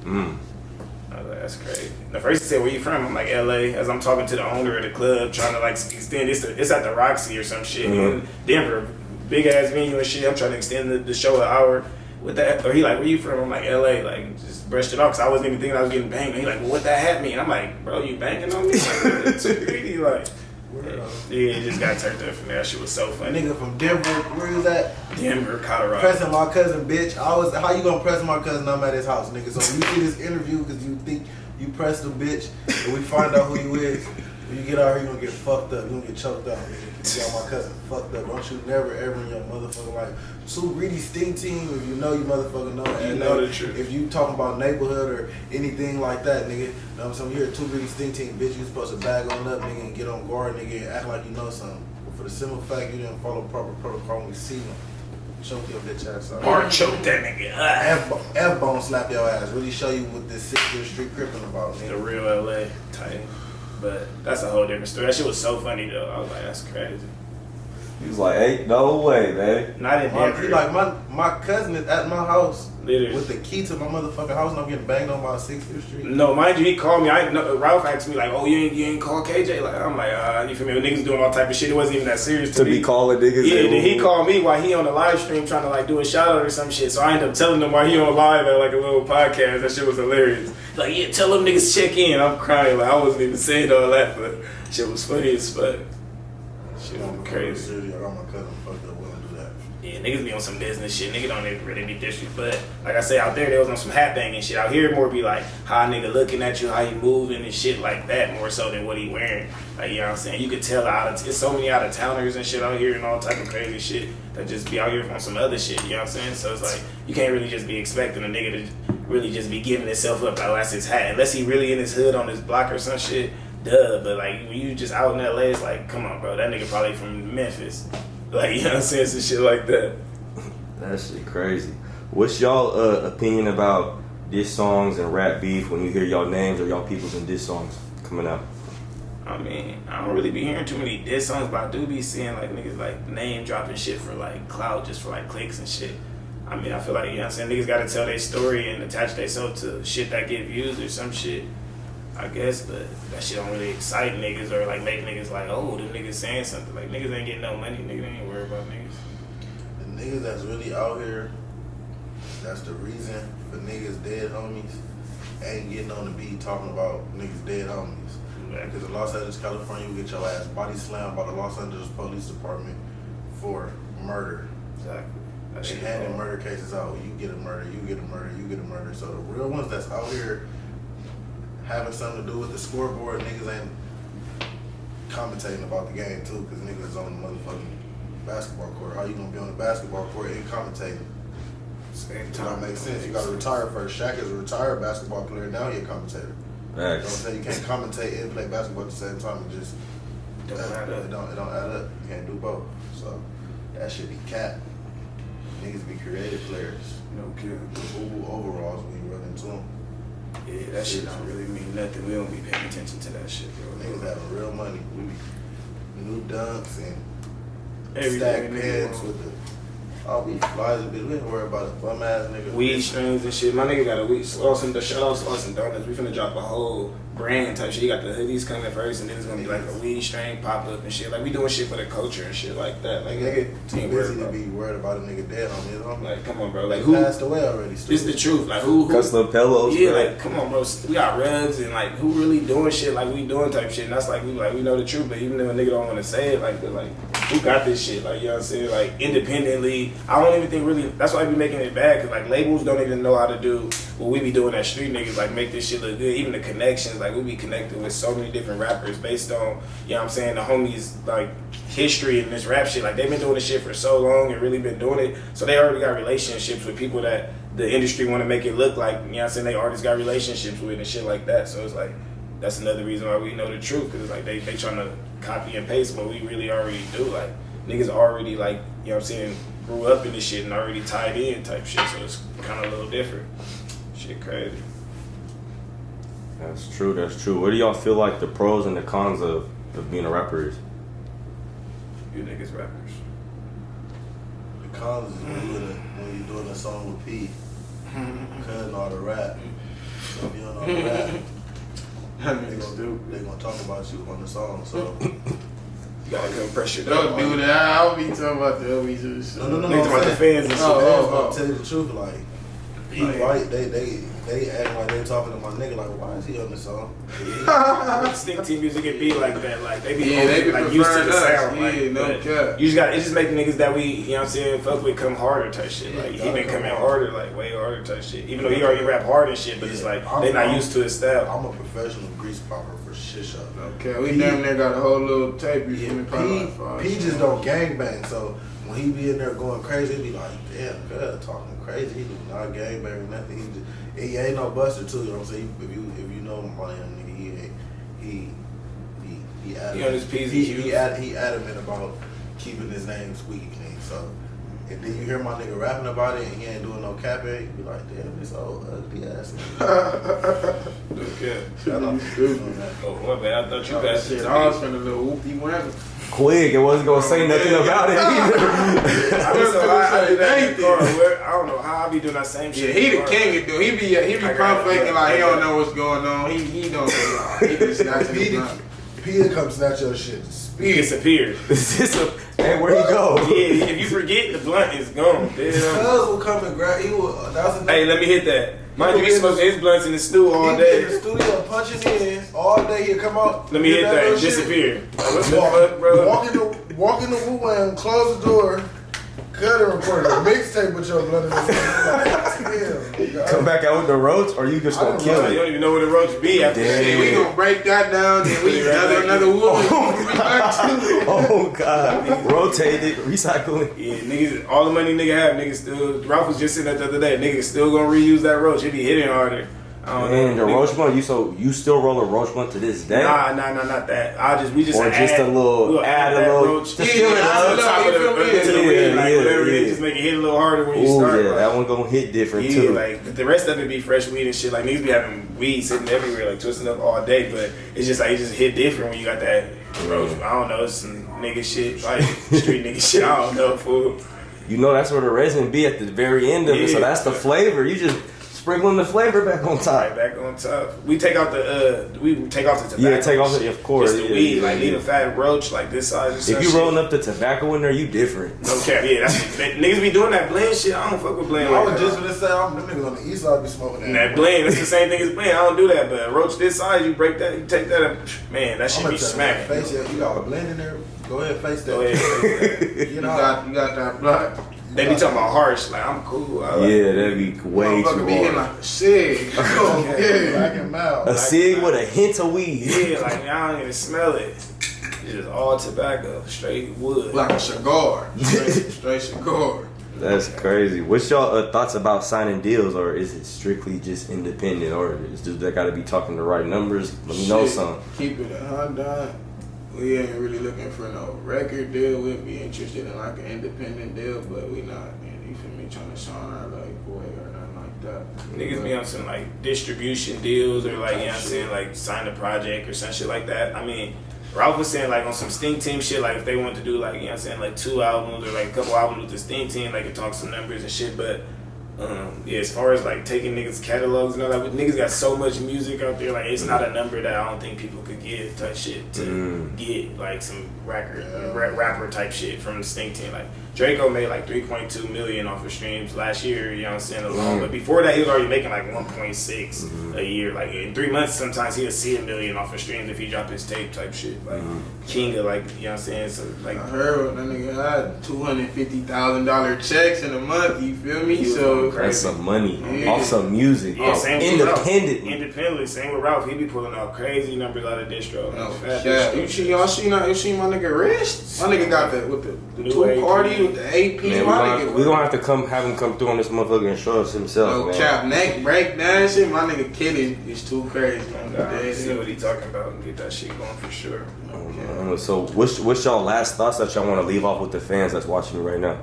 I was like, that's crazy. The first he said, where you from? I'm like, LA. As I'm talking to the owner of the club, trying to like extend it's at the Roxy or some shit in Denver, big ass venue and shit. I'm trying to extend the show an hour with that. Or he like, where you from? I'm like, LA. Like, just brushed it off because I wasn't even thinking I was getting banged. He like, well, what that hat mean? I'm like, bro, you banging on me? Like, it's too greedy. Like, yeah, it just got turned up from there. That shit was so A funny. nigga from Denver, where you was at? Denver, Colorado. Pressing my cousin, bitch. How you gonna press my cousin? I'm at his house, nigga. So when you see this interview because you think you pressed the bitch, and we find out who you is, when you get out here, you gonna get fucked up. You gonna get choked out, nigga. You got my cousin fucked up. Don't you never ever in your motherfucking life. Too greedy Stinc team. If you know, you motherfucking know. You And know the truth. If you talking about neighborhood or anything like that, nigga, you know what I'm saying? You're a too greedy Stinc team, bitch. You supposed to bag on up, nigga, and get on guard, nigga, and act like you know something. But for the simple fact you didn't follow proper protocol when we see them, choke your bitch ass out. Or choke that nigga. F-bone slap your ass. Really show you what this 6th Street crippin' about, The nigga. real LA type. But that's a whole different story. That shit was so funny though. I was like, that's crazy. He was like, hey, no way, man. Not in Denver. He like, my cousin is at my house Literally. with the key to my motherfucking house and I'm getting banged on by 6th Street. No, mind you, he called me. Ralph asked me like, "Oh, you ain't call KJ?" Like, I'm like, you feel me? Niggas doing all type of shit. It wasn't even that serious To be calling niggas. Yeah, and- then he called me while he on the live stream trying to like do a shout out or some shit. So I ended up telling him while he on live at like a little podcast. That shit was hilarious. Like, yeah, tell them niggas check in. I'm crying. Like, I wasn't even saying all that, but shit was funny as fuck. Shit was crazy. I got my cousin fucked up. We don't do that. Yeah, niggas be on some business shit. Nigga don't even really be disrespect. But like I say, out there, they was on some hat banging shit. Out here, more be like how a nigga looking at you, how he moving and shit like that, more so than what he wearing. Like, you know what I'm saying? You could tell it's so many out of towners and shit out here and all type of crazy shit that just be out here on some other shit. You know what I'm saying? So it's like you can't really just be expecting a nigga to really just be giving himself up. Like, oh, that's his hat, unless he really in his hood on his block or some shit. Duh, but like when you just out in LA, it's like, come on, bro, that nigga probably from Memphis. Like, you know what I'm saying? Some shit like that. That shit crazy. What's y'all opinion about diss songs and rap beef when you hear y'all names or y'all peoples in diss songs coming out? I mean, I don't really be hearing too many diss songs, but I do be seeing like niggas like name dropping shit for like clout, just for like clicks and shit. I mean, I feel like, you know what I'm saying, niggas gotta tell their story and attach themselves to shit that get views or some shit, I guess, but that shit don't really excite niggas or like make niggas like, oh, them niggas saying something. Like, niggas ain't getting no money, niggas ain't worried about niggas. The niggas that's really out here, that's the reason for niggas dead homies, ain't getting on the beat talking about niggas dead homies. Because in Los Angeles, California, you get your ass body slammed by the Los Angeles Police Department for murder. Exactly. That They shit handing hard. murder cases out. You get a murder, you get a murder, you get a murder. So the real ones that's out here having something to do with the scoreboard, niggas ain't commentating about the game too, because niggas is on the motherfucking basketball court. How you gonna be on the basketball court and commentating? Same Does that time. make sense? You gotta retire first. Shaq is a retired basketball player. Now he a commentator. You know what I'm Facts. saying? You can't commentate and play basketball at the same time. It just Don't add up. it don't add up. You can't do both. So that should be cap. Niggas be creative players. No kidding. Boo overalls when you run into them. Yeah, that shit don't really mean nothing. We don't be paying attention to that shit, bro. Niggas having real money. We be new dunks and Everything stack in the pants world. with the. Oh, we flies a bit. We ain't worry about a bum ass nigga. Weed strings and shit. My nigga got a weed. Awesome. The shout out to Awesome Donuts. We finna drop a whole brand type shit. You got the hoodies coming first, and then it's gonna be like a weed string pop up and shit. Like, we doing shit for the culture and shit like that. Like, nigga, Too ain't worried busy to about. be worried about a nigga dead on his own. Like, come on, bro. Like, He who? passed away already. This is the truth. Like, who? Custom pillows. Yeah, bro. like, come on, bro. We got rugs and like, who really doing shit like we doing type shit? And that's like, we know the truth. But even if a nigga don't want to say it, like, but like, who got this shit? Like, you know what I'm saying? Like, independently, I don't even think really. That's why I be making it bad, because like labels don't even know how to do what we be doing as street niggas. Like, make this shit look good. Even the connections, like, we be connected with so many different rappers based on, you know what I'm saying, the homies like history and this rap shit. Like, they've been doing this shit for so long and really been doing it, so they already got relationships with people that the industry want to make it look like, you know what I'm saying, they artists got relationships with and shit like that. So it's like, that's another reason why we know the truth, because it's like they trying to copy and paste what we really already do. Like, niggas already, like, you know what I'm saying, grew up in this shit and already tied in type shit, so it's kind of a little different. Shit crazy. That's true. What do y'all feel like the pros and the cons of being a rapper is? You niggas rappers. The cons is when you're doing a song with P, cutting all the rap. So if you don't know the rap, they gonna talk about you on the song. So you gotta come pressure. Don't do that. I'll be talking about the LBs. no. Niggas about the fans and shit. I'll tell you the truth, like he right, they act like they talking to my nigga, like, why is he on the song? Stinc team music it be like that, like they be, they be like used to the sound, yeah, like, no cap. you just got, it just make niggas that we, you know what I'm saying, fuck with come harder type shit. Like he been coming harder, like way harder type shit. Even though he already rap hard and shit, but it's like they not used to his style. I'm a professional grease popper for shit show. Okay, we damn near got a whole little tape. P just don't gangbang, so when he be in there going crazy, he be like, damn, God, talking crazy. He do not gangbang or nothing. He ain't no buster too. You know what I'm saying? If you know my young nigga, he adamant. He adamant about keeping his name squeaky clean. So if then you hear my nigga rapping about it and he ain't doing no capping, you be like, damn, this old ugly ass nigga. Okay. Shout out to you on that. Oh, what, man? I thought you guys shit. I was finna little whoopty whammy. Quick, it wasn't gonna say nothing about it either. I don't know how I be doing that same shit. Yeah, he the king of do. He be pump faking like he don't know what's going on. He don't know. He be snatching the blunt. P come snatch your shit. He disappeared. Hey, where'd he go? Yeah, if you forget, the blunt is gone. Cuz will come and grab. Hey, let me hit that. Mind you, he smoked his blunts in the stew all day. He in the studio punching in all day. He'll come out. Let me hit that and disappear. Like, what the fuck, bro? Walk in the woo-wham, close the door, cut and record a mixtape with your blood in the Come back out with the roach, or you just gonna kill You it? don't even know where the roach be after that. Yeah, we gonna break that down. Then we another woman. Oh God! Rotate it, recycle it. Yeah, niggas, all the money nigga have, niggas still. Ralph was just saying that the other day. Niggas still gonna reuse that roach. It be hitting harder. And the roach blunt, you still roll a roach blunt to this day? Nah, not that. We just or just add, a little, add a little, roach. to fill it up. To the weed, like whatever it is, just make it hit a little harder when you start. Yeah, like, that one gonna hit different yeah, too. Like the rest of it be fresh weed and shit. Like niggas be having weed sitting everywhere, like twisting up all day, but it's just like it just hit different when you got that roach. I don't know, it's some nigga shit, like street nigga shit. I don't know, fool. You know that's where the resin be at the very end of it, so that's the flavor. You just sprinkling the flavor back on top. Right back on top. We take out the tobacco. Yeah, take off the, of course. Just the weed, like leave a fat roach like this size. If you rolling up the tobacco in there, you different. No cap. Yeah, niggas be doing that blend shit. I don't fuck with blend. I was just gonna say, them niggas on the east side be smoking that blend. That's the same thing as blend. I don't do that, but a roach this size, you break that, you take that up. Man, that shit be smacking. Face it. You got a blend in there. Go ahead, face that. Go ahead, face that. You got that blood. They be talking about harsh, like I'm cool. Yeah, that'd be way too be hitting hard. like a cig. Black and mild. A cig with a hint of weed. Yeah, like I don't even smell it. It's just all tobacco, straight wood. Like a cigar. Straight cigar. That's crazy. What's y'all thoughts about signing deals, or is it strictly just independent, or do they got to be talking the right numbers? Let me know something. Keep it 100. We ain't really looking for no record deal. We'd be interested in like an independent deal, but we not, you feel me, trying to sign our like boy or nothing like that. Niggas be on some like distribution deals or like, you know what I'm saying, like sign a project or some shit like that. I mean, Ralph was saying like on some Stinc team shit, like if they want to do like, you know what I'm saying, like 2 albums or like a couple albums with the Stinc team, like it talks some numbers and shit, but yeah, as far as like taking niggas catalogs and all that, niggas got so much music out there, like it's not a number that I don't think people could give type shit to get like some rapper type shit from the Stinc team. Like Draco made like 3.2 million off of streams last year, you know what I'm saying, alone. But before that he was already making like 1.6 a year. Like in 3 months sometimes he'll see $1 million off of streams if he dropped his tape type shit. Like king of like, you know what I'm saying? So like I heard that nigga had $250,000 checks in a month, you feel me? So go crazy. That's some money Yeah. off some music. Yeah, off same with Ralph. independently. Independently, same with Ralph. He be pulling out crazy numbers out of distro. No, Fat yeah. distro. You see my nigga wrist? My nigga got the New 2 AP. party with the AP. Man, My we nigga. gonna have to have him come through on this motherfucker and show us himself, No man. cap, neck break dancing. My nigga Kitty is too crazy. See what he talking about and get that shit going for sure. So what's y'all last thoughts that y'all want to leave off with the fans that's watching you right now?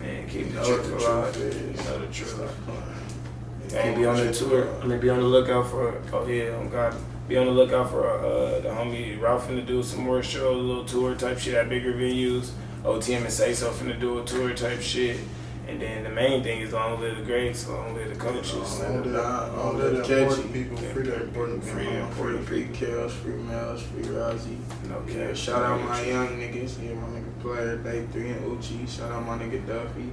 Man, keep the Know truth the alive. truth is. Know the truth. And be on the tour. I mean, be on the lookout for. Oh yeah, oh God. Be on the lookout for the homie Ralph finna do some more shows, a little tour type shit at bigger venues. OTM and Say So finna do a tour type shit. And then the main thing is long live the greats, long live the coaches. All the the catchy important people, free the important Free people. important free Kills, free Mels, free Razi. No Yeah, cap. shout out my young niggas. Yeah, my nigga Player, Day 3 and Uchi. Shout out my nigga Duffy.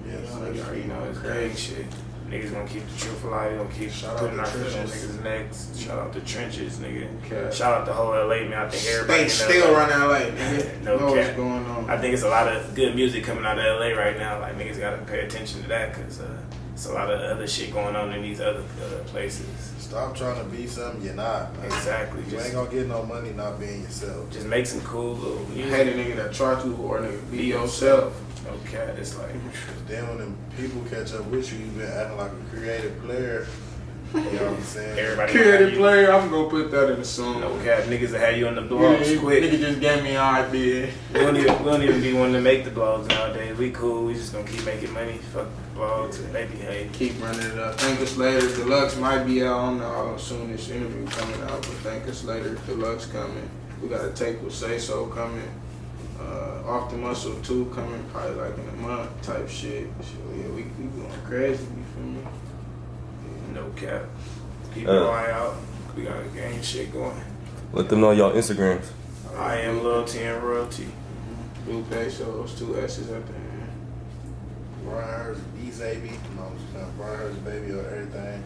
Yes, Yeah, You already know it's gang shit. Niggas gonna keep the truth alive. Gonna keep Shout out putting the our foot on trenches. niggas' necks. Shout out the trenches, nigga. Okay. Shout out the whole LA, man. I think everybody They in still LA. run LA, nigga. No know what's cap. going on. I think it's a lot of good music coming out of LA right now. Like niggas gotta pay attention to that because it's a lot of other shit going on in these other places. Stop trying to be something you're not, man. Exactly. You ain't gonna get no money not being yourself. Just make some cool little You music. hate a nigga that try to, or nigga be yourself. No cap. It's like Then when them people catch up with you, you been acting like a creative player. You know what I'm saying? everybody. Creative player, I'm gonna put that in the song. No cap. Niggas that had you on the Yeah, blogs quick. nigga just gave me an idea. We don't even be wanting to make the blogs nowadays. We cool. We just gonna keep making money. Fuck the blogs. Maybe hey. Keep running it up. Thank Us Later Deluxe might be out. I don't know how soon this interview coming out, but Thank Us Later Deluxe coming. We got a tape with Say So coming. Off the Muscle 2 coming probably like in a month type shit. So yeah, we going crazy, you feel me? No cap. Keep your eye out. We got a gang shit going. Let them know y'all Instagrams. I am loyalty and royalty. BluePesos, 2 S's at the end. Brynhurst, B-Baby. No, I'm just saying Brynhurst, baby, or everything.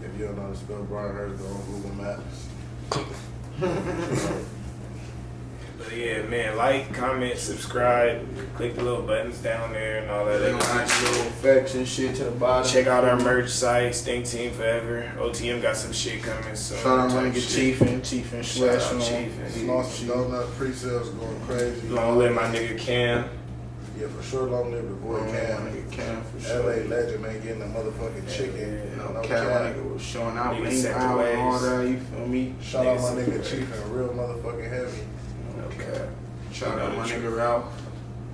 If you don't know how to spell Brynhurst, go on Google Maps. But yeah, man, like, comment, subscribe, click the little buttons down there and all that They gonna other add shit. little effects and shit to the bottom. Check out our merch site, Stinc Team Forever. OTM got some shit coming soon. Shout out my type nigga shit. Chief and Shout out Slash on. Chief and- Lost some donut pre-sales going crazy. Long live my nigga Cam. Yeah, for sure, long live the boy My Cam. nigga Cam for sure. LA legend ain't getting a motherfucking chicken. No No cap, my cap. nigga was showing out Nigga Link set the Out and all ways. that, you feel me? Shout out my Niggas nigga is Chief and real motherfucking heavy. No cap. Shout out my nigga Ralph.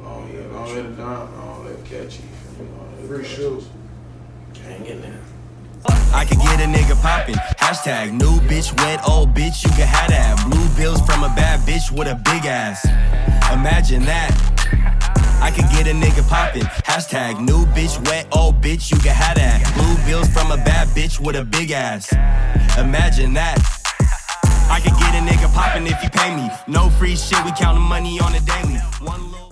Long live the Don, long live Catchy. Free shoes. Hang in there. I could get a nigga poppin'. Hashtag new bitch, wet old bitch. You can have that. Blue bills from a bad bitch with a big ass. Imagine that. I could get a nigga poppin'. Hashtag new bitch, wet old bitch. You can have that. Blue bills from a bad bitch with a big ass. Imagine that. I could get a nigga poppin' if you pay me. No free shit, we countin' money on the daily. One little